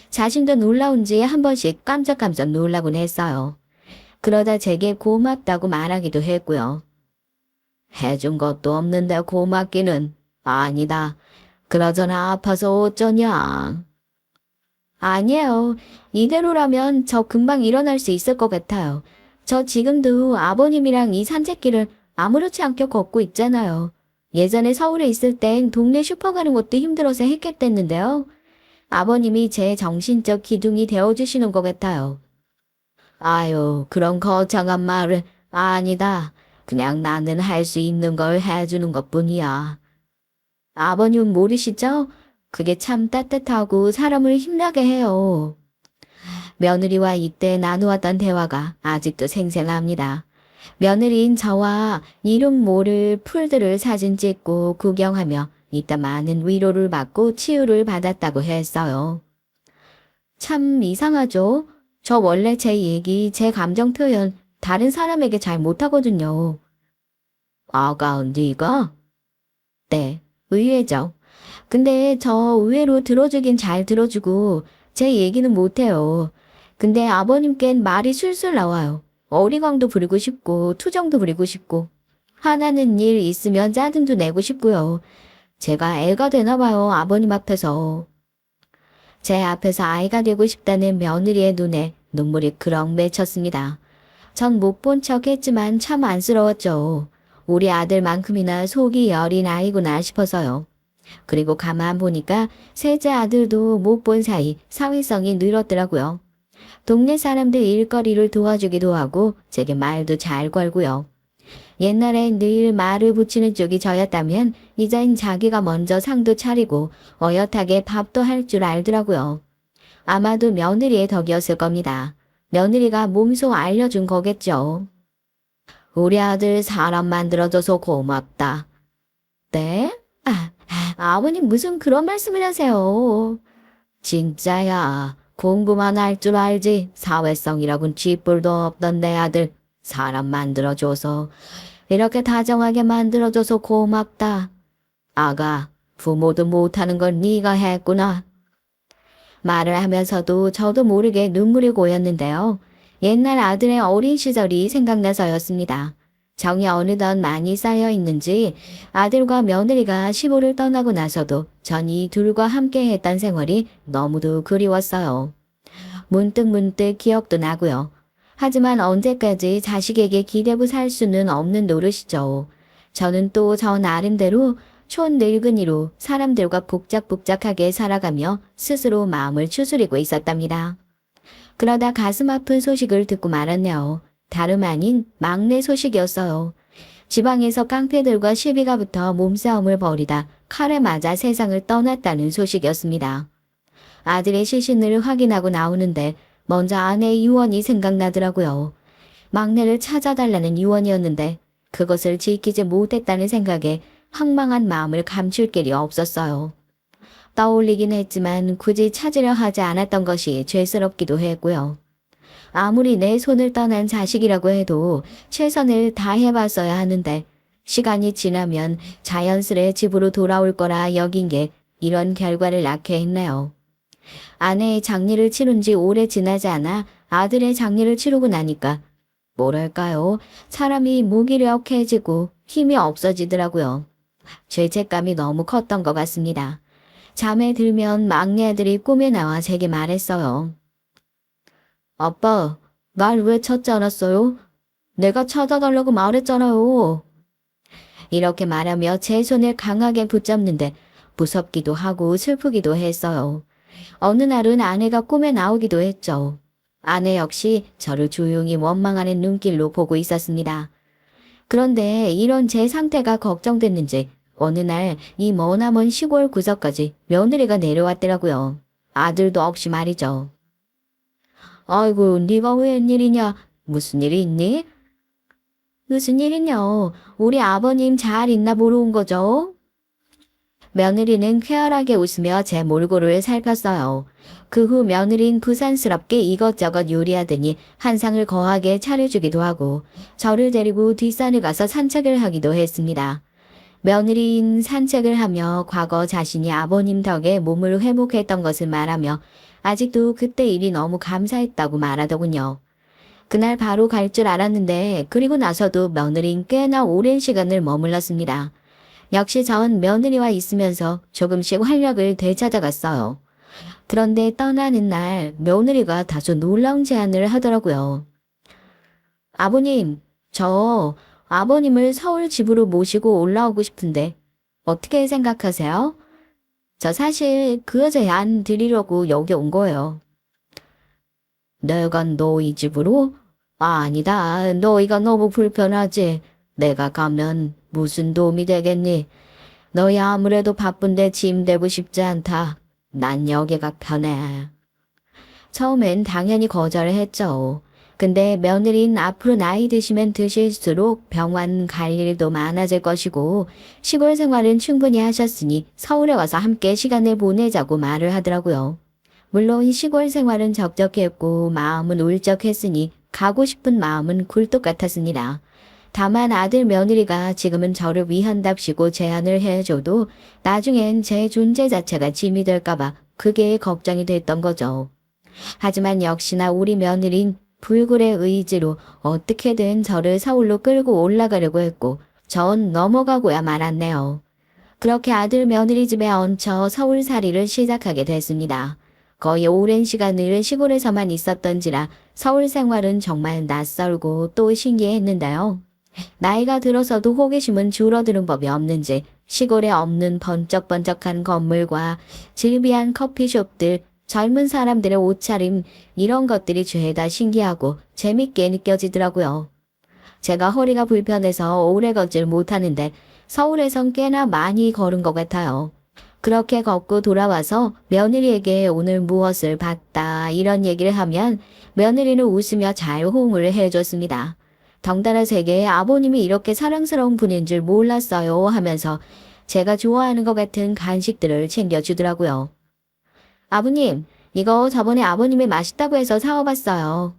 자신도 놀라운지 한 번씩 깜짝깜짝 놀라곤 했어요. 그러다 제게 고맙다고 말하기도 했고요. 해준 것도 없는데 고맙기는 아니다. 그러저나 아파서 어쩌냐. 아니에요. 이대로라면 저 금방 일어날 수 있을 것 같아요. 저 지금도 아버님이랑 이 산책길을 아무렇지 않게 걷고 있잖아요. 예전에 서울에 있을 땐 동네 슈퍼 가는 것도 힘들어서 했겠댔는데요. 아버님이 제 정신적 기둥이 되어주시는 것 같아요. 아유, 그런 거창한 말을 아니다. 그냥 나는 할 수 있는 걸 해주는 것뿐이야. 아버님 모르시죠? 그게 참 따뜻하고 사람을 힘나게 해요. 며느리와 이때 나누었던 대화가 아직도 생생합니다. 며느리인 저와 이름 모를 풀들을 사진 찍고 구경하며 이따 많은 위로를 받고 치유를 받았다고 했어요. 참 이상하죠? 저 원래 제 얘기, 제 감정 표현 다른 사람에게 잘 못하거든요. 아가, 네가? 네, 의외죠. 근데 저 의외로 들어주긴 잘 들어주고 제 얘기는 못해요. 근데 아버님께는 말이 술술 나와요. 어리광도 부리고 싶고 투정도 부리고 싶고 화나는 일 있으면 짜증도 내고 싶고요. 제가 애가 되나 봐요, 아버님 앞에서. 제 앞에서 아이가 되고 싶다는 며느리의 눈에 눈물이 그럭 맺혔습니다. 전 못 본 척 했지만 참 안쓰러웠죠. 우리 아들만큼이나 속이 여린 아이구나 싶어서요. 그리고 가만 보니까 셋째 아들도 못 본 사이 사회성이 늘었더라고요. 동네 사람들 일거리를 도와주기도 하고 제게 말도 잘 걸고요. 옛날엔 늘 말을 붙이는 쪽이 저였다면 이젠 자기가 먼저 상도 차리고 어엿하게 밥도 할 줄 알더라고요. 아마도 며느리의 덕이었을 겁니다. 며느리가 몸소 알려준 거겠죠. 우리 아들 사람 만들어줘서 고맙다. 네? 아버님 무슨 그런 말씀을 하세요. 진짜야. 공부만 할 줄 알지 사회성이라곤 쥐뿔도 없던 내 아들 사람 만들어줘서 이렇게 다정하게 만들어줘서 고맙다. 아가, 부모도 못하는 걸 네가 했구나. 말을 하면서도 저도 모르게 눈물이 고였는데요. 옛날 아들의 어린 시절이 생각나서였습니다. 정이 어느덧 많이 쌓여 있는지 아들과 며느리가 시골을 떠나고 나서도 전 이 둘과 함께 했던 생활이 너무도 그리웠어요. 문득 기억도 나고요. 하지만 언제까지 자식에게 기대고 살 수는 없는 노릇이죠. 저는 또 저 나름대로 촌늙은이로 사람들과 복작복작하게 살아가며 스스로 마음을 추스리고 있었답니다. 그러다 가슴 아픈 소식을 듣고 말았네요. 다름 아닌 막내 소식이었어요. 지방에서 깡패들과 시비가 붙어 몸싸움을 벌이다 칼에 맞아 세상을 떠났다는 소식이었습니다. 아들의 시신을 확인하고 나오는데 먼저 아내의 유언이 생각나더라고요. 막내를 찾아달라는 유언이었는데 그것을 지키지 못했다는 생각에 황망한 마음을 감출 길이 없었어요. 떠올리긴 했지만 굳이 찾으려 하지 않았던 것이 죄스럽기도 했고요. 아무리 내 손을 떠난 자식이라고 해도 최선을 다해봤어야 하는데 시간이 지나면 자연스레 집으로 돌아올 거라 여긴 게 이런 결과를 낳게 했네요. 아내의 장례를 치른 지 오래 지나지 않아 아들의 장례를 치르고 나니까 뭐랄까요? 사람이 무기력해지고 힘이 없어지더라고요. 죄책감이 너무 컸던 것 같습니다. 잠에 들면 막내 아들이 꿈에 나와 제게 말했어요. 아빠, 날 왜 찾지 않았어요? 내가 찾아달라고 말했잖아요. 이렇게 말하며 제 손을 강하게 붙잡는데 무섭기도 하고 슬프기도 했어요. 어느 날은 아내가 꿈에 나오기도 했죠. 아내 역시 저를 조용히 원망하는 눈길로 보고 있었습니다. 그런데 이런 제 상태가 걱정됐는지 어느 날 이 머나먼 시골 구석까지 며느리가 내려왔더라고요. 아들도 없이 말이죠. 아이고, 네가 웬일이냐? 무슨 일이 있니? 무슨 일이냐? 우리 아버님 잘 있나 보러 온 거죠? 며느리는 쾌활하게 웃으며 제 몰골을 살폈어요. 그 후 며느리는 부산스럽게 이것저것 요리하더니 한상을 거하게 차려주기도 하고 저를 데리고 뒷산에 가서 산책을 하기도 했습니다. 며느리인 산책을 하며 과거 자신이 아버님 덕에 몸을 회복했던 것을 말하며 아직도 그때 일이 너무 감사했다고 말하더군요. 그날 바로 갈 줄 알았는데 그리고 나서도 며느리는 꽤나 오랜 시간을 머물렀습니다. 역시 전 며느리와 있으면서 조금씩 활력을 되찾아갔어요. 그런데 떠나는 날 며느리가 다소 놀라운 제안을 하더라고요. 아버님, 저 아버님을 서울 집으로 모시고 올라오고 싶은데 어떻게 생각하세요? 저 사실 그 여자애 안 드리려고 여기 온 거예요. 내가 너희 집으로? 아니다. 너희가 너무 불편하지. 내가 가면 무슨 도움이 되겠니? 너희 아무래도 바쁜데 짐 되고 싶지 않다. 난 여기가 편해. 처음엔 당연히 거절을 했죠. 근데 며느리는 앞으로 나이 드시면 드실수록 병원 갈 일도 많아질 것이고 시골 생활은 충분히 하셨으니 서울에 와서 함께 시간을 보내자고 말을 하더라고요. 물론 시골 생활은 적적했고 마음은 울적했으니 가고 싶은 마음은 굴뚝 같았습니다. 다만 아들 며느리가 지금은 저를 위한답시고 제안을 해줘도 나중엔 제 존재 자체가 짐이 될까봐 그게 걱정이 됐던 거죠. 하지만 역시나 우리 며느린 불굴의 의지로 어떻게든 저를 서울로 끌고 올라가려고 했고 전 넘어가고야 말았네요. 그렇게 아들 며느리 집에 얹혀 서울살이를 시작하게 됐습니다. 거의 오랜 시간을 시골에서만 있었던지라 서울 생활은 정말 낯설고 또 신기했는데요. 나이가 들어서도 호기심은 줄어드는 법이 없는지 시골에 없는 번쩍번쩍한 건물과 질비한 커피숍들, 젊은 사람들의 옷차림 이런 것들이 죄다 신기하고 재밌게 느껴지더라고요. 제가 허리가 불편해서 오래 걷질 못하는데 서울에선 꽤나 많이 걸은 것 같아요. 그렇게 걷고 돌아와서 며느리에게 오늘 무엇을 봤다 이런 얘기를 하면 며느리는 웃으며 잘 호응을 해줬습니다. 덩달아 제게 아버님이 이렇게 사랑스러운 분인 줄 몰랐어요 하면서 제가 좋아하는 것 같은 간식들을 챙겨주더라고요. 아버님, 이거 저번에 아버님이 맛있다고 해서 사와봤어요.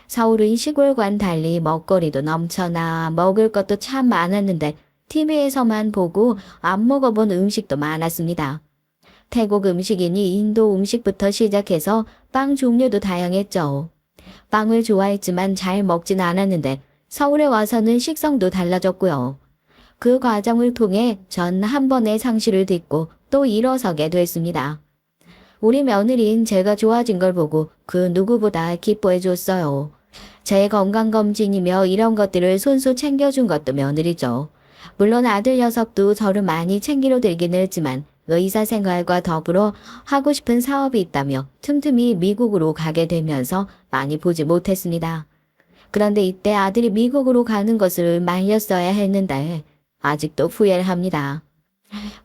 서울은 시골과는 달리 먹거리도 넘쳐나 먹을 것도 참 많았는데 TV에서만 보고 안 먹어본 음식도 많았습니다. 태국 음식이니 인도 음식부터 시작해서 빵 종류도 다양했죠. 빵을 좋아했지만 잘 먹진 않았는데 서울에 와서는 식성도 달라졌고요. 그 과정을 통해 전 한 번의 상실을 딛고 또 일어서게 됐습니다. 우리 며느리는 제가 좋아진 걸 보고 그 누구보다 기뻐해 줬어요. 제 건강검진이며 이런 것들을 손수 챙겨준 것도 며느리죠. 물론 아들 녀석도 저를 많이 챙기러 들긴 했지만 의사 생활과 더불어 하고 싶은 사업이 있다며 틈틈이 미국으로 가게 되면서 많이 보지 못했습니다. 그런데 이때 아들이 미국으로 가는 것을 말렸어야 했는데 아직도 후회를 합니다.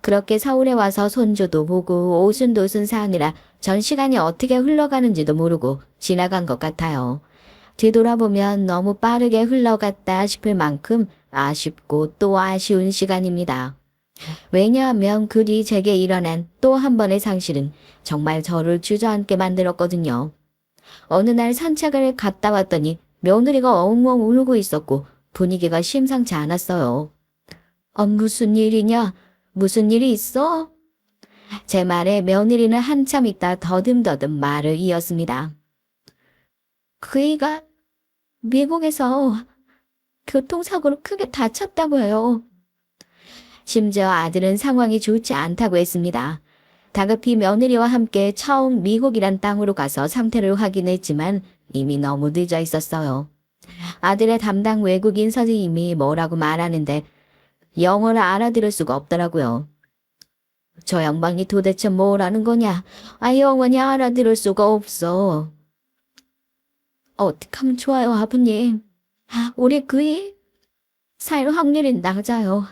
그렇게 서울에 와서 손주도 보고 오순도순 사느라 전 시간이 어떻게 흘러가는지도 모르고 지나간 것 같아요. 뒤돌아보면 너무 빠르게 흘러갔다 싶을 만큼 아쉽고 또 아쉬운 시간입니다. 왜냐하면 그 뒤 제게 일어난 또 한 번의 상실은 정말 저를 주저앉게 만들었거든요. 어느 날 산책을 갔다 왔더니 며느리가 엉엉 울고 있었고 분위기가 심상치 않았어요. 무슨 일이냐? 무슨 일이 있어? 제 말에 며느리는 한참 있다 더듬더듬 말을 이었습니다. 그이가 미국에서 교통사고로 크게 다쳤다고 해요. 심지어 아들은 상황이 좋지 않다고 했습니다. 다급히 며느리와 함께 처음 미국이란 땅으로 가서 상태를 확인했지만 이미 너무 늦어 있었어요. 아들의 담당 외국인 선생님이 뭐라고 말하는데 영어를 알아들을 수가 없더라고요. 저 양반이 도대체 뭐라는 거냐? 영원히 알아들을 수가 없어. 어떡하면 좋아요, 아버님. 우리 그이 살 확률이 낮아요.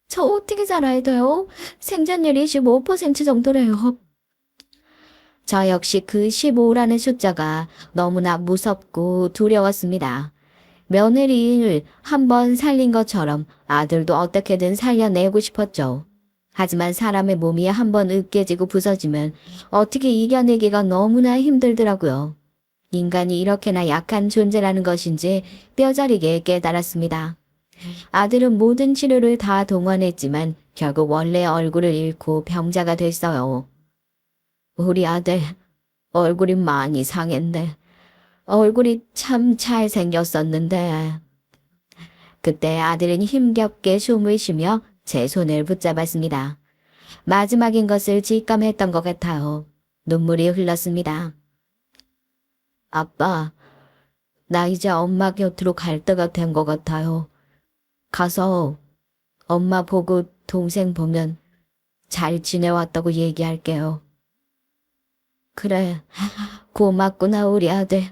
저 어떻게 살아야 돼요? 생존율이 15% 정도래요. 저 역시 그 15라는 숫자가 너무나 무섭고 두려웠습니다. 며느리를 한번 살린 것처럼 아들도 어떻게든 살려내고 싶었죠. 하지만 사람의 몸이 한번 으깨지고 부서지면 어떻게 이겨내기가 너무나 힘들더라고요. 인간이 이렇게나 약한 존재라는 것인지 뼈저리게 깨달았습니다. 아들은 모든 치료를 다 동원했지만 결국 원래 얼굴을 잃고 병자가 됐어요. 우리 아들 얼굴이 많이 상했네. 얼굴이 참 잘생겼었는데. 그때 아들은 힘겹게 숨을 쉬며 제 손을 붙잡았습니다. 마지막인 것을 직감했던 것 같아요. 눈물이 흘렀습니다. 아빠, 나 이제 엄마 곁으로 갈 때가 된 것 같아요. 가서 엄마 보고 동생 보면 잘 지내왔다고 얘기할게요. 그래, 고맙구나 우리 아들.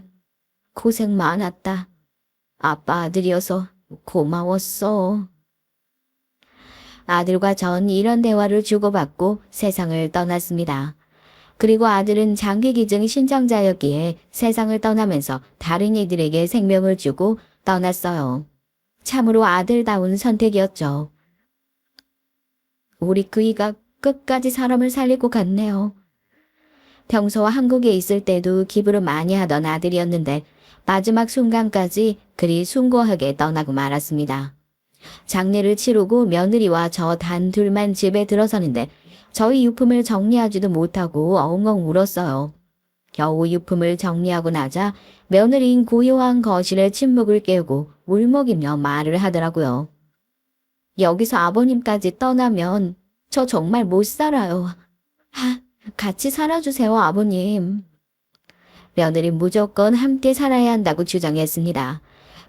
고생 많았다. 아빠 아들이어서 고마웠어. 아들과 전 이런 대화를 주고받고 세상을 떠났습니다. 그리고 아들은 장기기증 신청자였기에 세상을 떠나면서 다른 이들에게 생명을 주고 떠났어요. 참으로 아들다운 선택이었죠. 우리 그이가 끝까지 사람을 살리고 갔네요. 평소 한국에 있을 때도 기부를 많이 하던 아들이었는데 마지막 순간까지 그리 숭고하게 떠나고 말았습니다. 장례를 치르고 며느리와 저 단 둘만 집에 들어서는데 저희 유품을 정리하지도 못하고 엉엉 울었어요. 겨우 유품을 정리하고 나자 며느리인 고요한 거실의 침묵을 깨우고 울먹이며 말을 하더라고요. 여기서 아버님까지 떠나면 저 정말 못 살아요. 같이 살아주세요, 아버님. 며느리 무조건 함께 살아야 한다고 주장했습니다.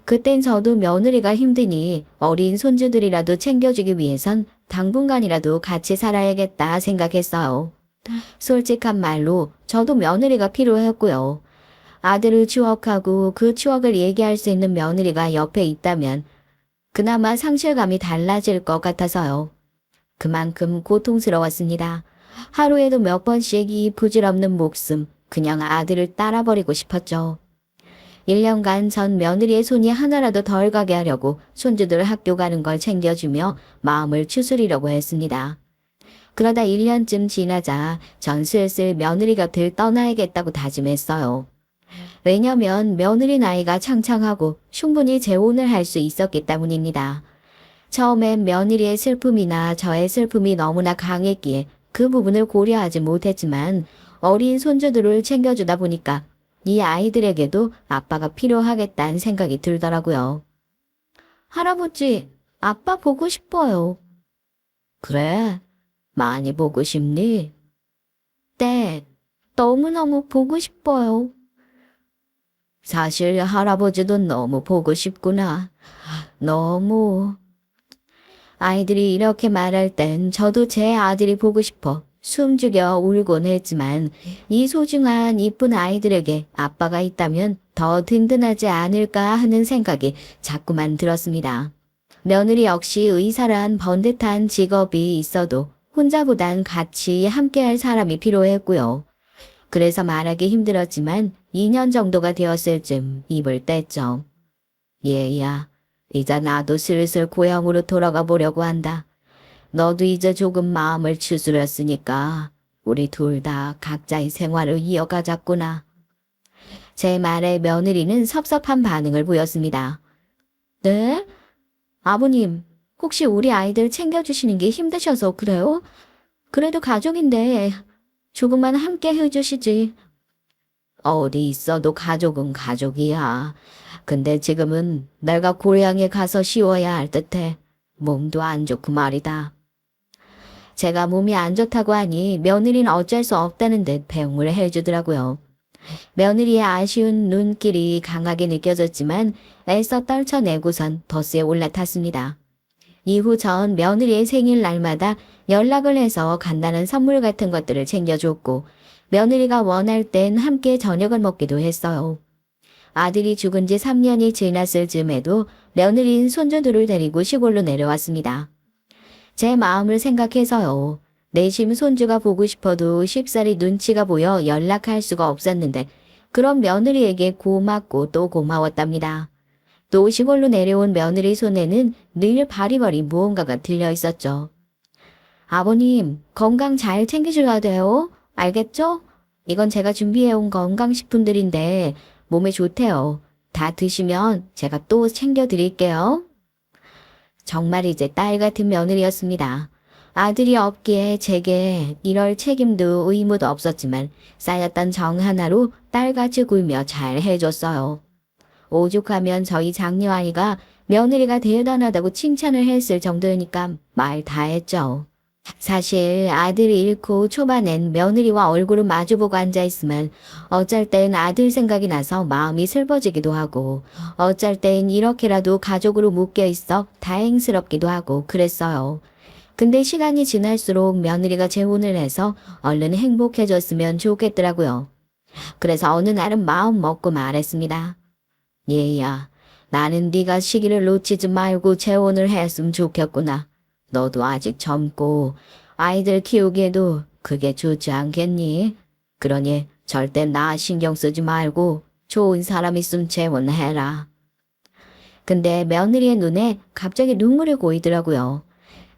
그땐 저도 며느리가 힘드니 어린 손주들이라도 챙겨주기 위해선 당분간이라도 같이 살아야겠다 생각했어요. 솔직한 말로 저도 며느리가 필요했고요. 아들을 추억하고 그 추억을 얘기할 수 있는 며느리가 옆에 있다면 그나마 상실감이 달라질 것 같아서요. 그만큼 고통스러웠습니다. 하루에도 몇 번씩 이 부질없는 목숨, 그냥 아들을 따라버리고 싶었죠. 1년간 전 며느리의 손이 하나라도 덜 가게 하려고 손주들 학교 가는 걸 챙겨주며 마음을 추스리려고 했습니다. 그러다 1년쯤 지나자 전 슬슬 며느리 곁을 떠나야겠다고 다짐했어요. 왜냐면 며느리 나이가 창창하고 충분히 재혼을 할 수 있었기 때문입니다. 처음엔 며느리의 슬픔이나 저의 슬픔이 너무나 강했기에 그 부분을 고려하지 못했지만 어린 손주들을 챙겨주다 보니까 이 아이들에게도 아빠가 필요하겠다는 생각이 들더라고요. 할아버지, 아빠 보고 싶어요. 그래? 많이 보고 싶니? 네, 너무너무 보고 싶어요. 사실 할아버지도 너무 보고 싶구나. 너무. 아이들이 이렇게 말할 땐 저도 제 아들이 보고 싶어 숨죽여 울곤 했지만 이 소중한 이쁜 아이들에게 아빠가 있다면 더 든든하지 않을까 하는 생각이 자꾸만 들었습니다. 며느리 역시 의사란 번듯한 직업이 있어도 혼자보단 같이 함께할 사람이 필요했고요. 그래서 말하기 힘들었지만 2년 정도가 되었을 쯤 입을 뗐죠. 얘야, 이제 나도 슬슬 고향으로 돌아가 보려고 한다. 너도 이제 조금 마음을 추스렸으니까 우리 둘 다 각자의 생활을 이어가자꾸나. 제 말에 며느리는 섭섭한 반응을 보였습니다. 네? 아버님, 혹시 우리 아이들 챙겨주시는 게 힘드셔서 그래요? 그래도 가족인데 조금만 함께 해주시지. 어디 있어도 가족은 가족이야. 근데 지금은 내가 고향에 가서 쉬어야 할 듯해. 몸도 안 좋고 말이다. 제가 몸이 안 좋다고 하니 며느리는 어쩔 수 없다는 듯 배웅을 해주더라고요. 며느리의 아쉬운 눈길이 강하게 느껴졌지만 애써 떨쳐내고선 버스에 올라탔습니다. 이후 전 며느리의 생일날마다 연락을 해서 간단한 선물 같은 것들을 챙겨줬고 며느리가 원할 땐 함께 저녁을 먹기도 했어요. 아들이 죽은 지 3년이 지났을 즈음에도 며느리인 손주들을 데리고 시골로 내려왔습니다. 제 마음을 생각해서요. 내심 손주가 보고 싶어도 쉽사리 눈치가 보여 연락할 수가 없었는데 그런 며느리에게 고맙고 또 고마웠답니다. 또 시골로 내려온 며느리 손에는 늘 바리바리 무언가가 들려 있었죠. 아버님, 건강 잘 챙기셔야 돼요. 알겠죠? 이건 제가 준비해온 건강식품들인데 몸에 좋대요. 다 드시면 제가 또 챙겨드릴게요. 정말 이제 딸 같은 며느리였습니다. 아들이 없기에 제게 이럴 책임도 의무도 없었지만 쌓였던 정 하나로 딸같이 굴며 잘 해줬어요. 오죽하면 저희 장녀아이가 며느리가 대단하다고 칭찬을 했을 정도니까 말 다 했죠. 사실 아들을 잃고 초반엔 며느리와 얼굴을 마주보고 앉아있으면 어쩔 땐 아들 생각이 나서 마음이 슬퍼지기도 하고 어쩔 땐 이렇게라도 가족으로 묶여있어 다행스럽기도 하고 그랬어요. 근데 시간이 지날수록 며느리가 재혼을 해서 얼른 행복해졌으면 좋겠더라고요. 그래서 어느 날은 마음 먹고 말했습니다. 얘야, 나는 네가 시기를 놓치지 말고 재혼을 했으면 좋겠구나. 너도 아직 젊고 아이들 키우기에도 그게 좋지 않겠니? 그러니 절대 나 신경 쓰지 말고 좋은 사람 있으면 재혼해라. 근데 며느리의 눈에 갑자기 눈물이 고이더라고요.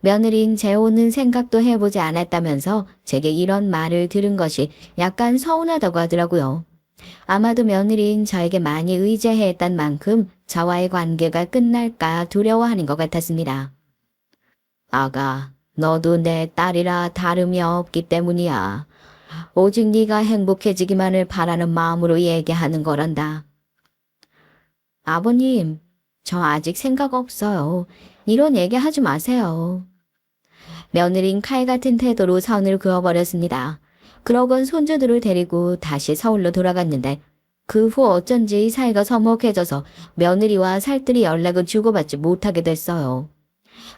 며느리인 재혼은 생각도 해보지 않았다면서 제게 이런 말을 들은 것이 약간 서운하다고 하더라고요. 아마도 며느리인 저에게 많이 의지했던 만큼 저와의 관계가 끝날까 두려워하는 것 같았습니다. 아가, 너도 내 딸이라 다름이 없기 때문이야. 오직 네가 행복해지기만을 바라는 마음으로 얘기하는 거란다. 아버님, 저 아직 생각 없어요. 이런 얘기 하지 마세요. 며느린 칼 같은 태도로 선을 그어버렸습니다. 그러곤 손주들을 데리고 다시 서울로 돌아갔는데 그 후 어쩐지 사이가 서먹해져서 며느리와 살뜰히 연락을 주고받지 못하게 됐어요.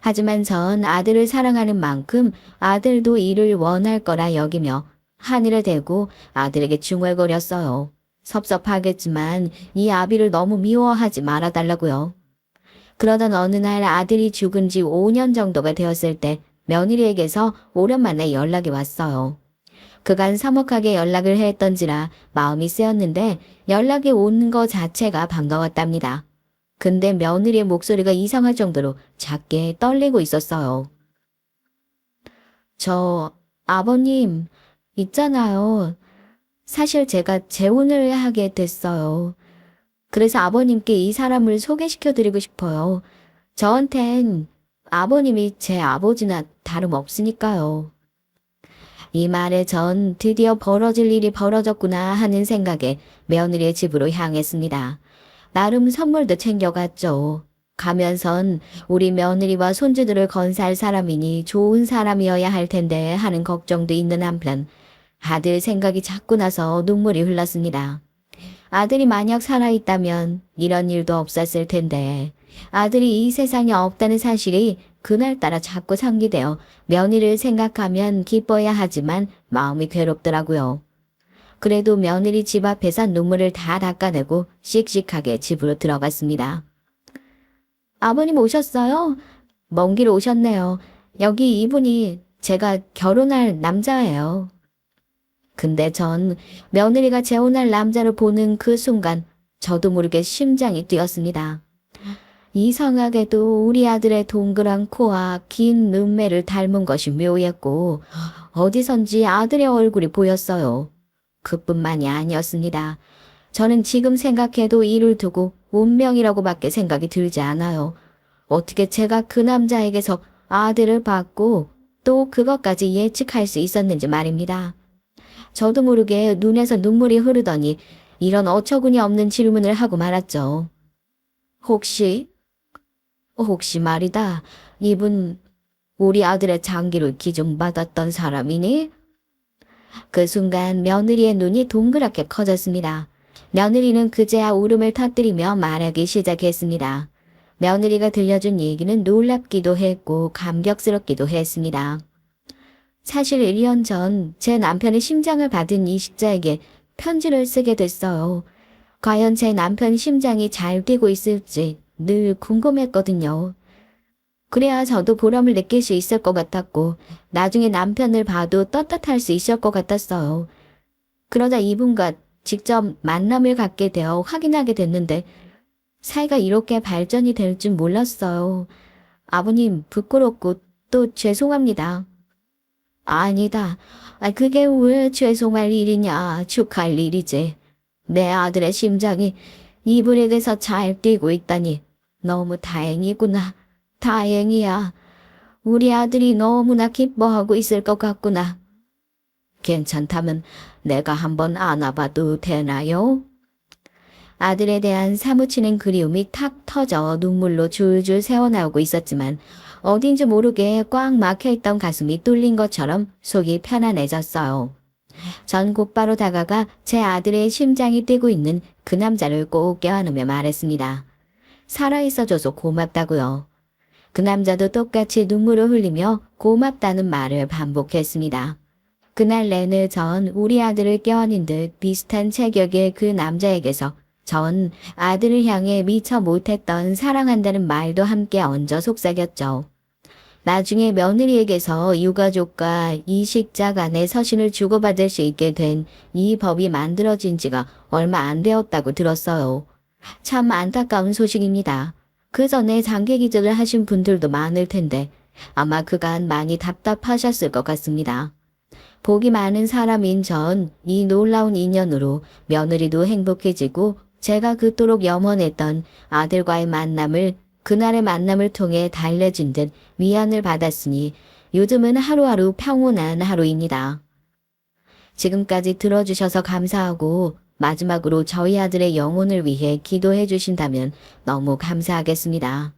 하지만 전 아들을 사랑하는 만큼 아들도 이를 원할 거라 여기며 한일을 대고 아들에게 중얼거렸어요. 섭섭하겠지만 이 아비를 너무 미워하지 말아달라고요. 그러던 어느 날 아들이 죽은 지 5년 정도가 되었을 때 며느리에게서 오랜만에 연락이 왔어요. 그간 서먹하게 연락을 했던지라 마음이 쓰였는데 연락이 온 거 자체가 반가웠답니다. 근데 며느리의 목소리가 이상할 정도로 작게 떨리고 있었어요. 아버님, 있잖아요. 사실 제가 재혼을 하게 됐어요. 그래서 아버님께 이 사람을 소개시켜드리고 싶어요. 저한텐 아버님이 제 아버지나 다름없으니까요. 이 말에 전 드디어 벌어질 일이 벌어졌구나 하는 생각에 며느리의 집으로 향했습니다. 나름 선물도 챙겨갔죠. 가면선 우리 며느리와 손주들을 건사할 사람이니 좋은 사람이어야 할 텐데 하는 걱정도 있는 한편 아들 생각이 자꾸 나서 눈물이 흘렀습니다. 아들이 만약 살아있다면 이런 일도 없었을 텐데 아들이 이 세상에 없다는 사실이 그날따라 자꾸 상기되어 며느리를 생각하면 기뻐야 하지만 마음이 괴롭더라고요. 그래도 며느리 집 앞에서 눈물을 다 닦아내고 씩씩하게 집으로 들어갔습니다. 아버님 오셨어요? 먼 길 오셨네요. 여기 이분이 제가 결혼할 남자예요. 근데 전 며느리가 재혼할 남자를 보는 그 순간 저도 모르게 심장이 뛰었습니다. 이상하게도 우리 아들의 동그란 코와 긴 눈매를 닮은 것이 묘했고 어디선지 아들의 얼굴이 보였어요. 그뿐만이 아니었습니다. 저는 지금 생각해도 이를 두고 운명이라고밖에 생각이 들지 않아요. 어떻게 제가 그 남자에게서 아들을 받고 또 그것까지 예측할 수 있었는지 말입니다. 저도 모르게 눈에서 눈물이 흐르더니 이런 어처구니 없는 질문을 하고 말았죠. 혹시 말이다. 이분 우리 아들의 장기를 기증받았던 사람이니? 그 순간 며느리의 눈이 동그랗게 커졌습니다. 며느리는 그제야 울음을 터뜨리며 말하기 시작했습니다. 며느리가 들려준 얘기는 놀랍기도 했고 감격스럽기도 했습니다. 사실 1년 전 제 남편의 심장을 받은 이식자에게 편지를 쓰게 됐어요. 과연 제 남편 심장이 잘 뛰고 있을지 늘 궁금했거든요. 그래야 저도 보람을 느낄 수 있을 것 같았고 나중에 남편을 봐도 떳떳할 수 있을 것 같았어요. 그러자 이분과 직접 만남을 갖게 되어 확인하게 됐는데 사이가 이렇게 발전이 될 줄 몰랐어요. 아버님 부끄럽고 또 죄송합니다. 아니다. 그게 왜 죄송할 일이냐. 축하할 일이지. 내 아들의 심장이 이분에게서 잘 뛰고 있다니 너무 다행이구나. 다행이야. 우리 아들이 너무나 기뻐하고 있을 것 같구나. 괜찮다면 내가 한번 안아봐도 되나요? 아들에 대한 사무치는 그리움이 탁 터져 눈물로 줄줄 새어나오고 있었지만 어딘지 모르게 꽉 막혀있던 가슴이 뚫린 것처럼 속이 편안해졌어요. 전 곧바로 다가가 제 아들의 심장이 뛰고 있는 그 남자를 꼭 껴안으며 말했습니다. 살아있어줘서 고맙다고요. 그 남자도 똑같이 눈물을 흘리며 고맙다는 말을 반복했습니다. 그날 내내 전 우리 아들을 껴안은 듯 비슷한 체격의 그 남자에게서 전 아들을 향해 미처 못했던 사랑한다는 말도 함께 얹어 속삭였죠. 나중에 며느리에게서 유가족과 이식자 간의 서신을 주고받을 수 있게 된 이 법이 만들어진 지가 얼마 안 되었다고 들었어요. 참 안타까운 소식입니다. 그 전에 장기 기증을 하신 분들도 많을 텐데 아마 그간 많이 답답하셨을 것 같습니다. 복이 많은 사람인 전 이 놀라운 인연으로 며느리도 행복해지고 제가 그토록 염원했던 아들과의 만남을 그날의 만남을 통해 달래준 듯 위안을 받았으니 요즘은 하루하루 평온한 하루입니다. 지금까지 들어주셔서 감사하고 마지막으로 저희 아들의 영혼을 위해 기도해 주신다면 너무 감사하겠습니다.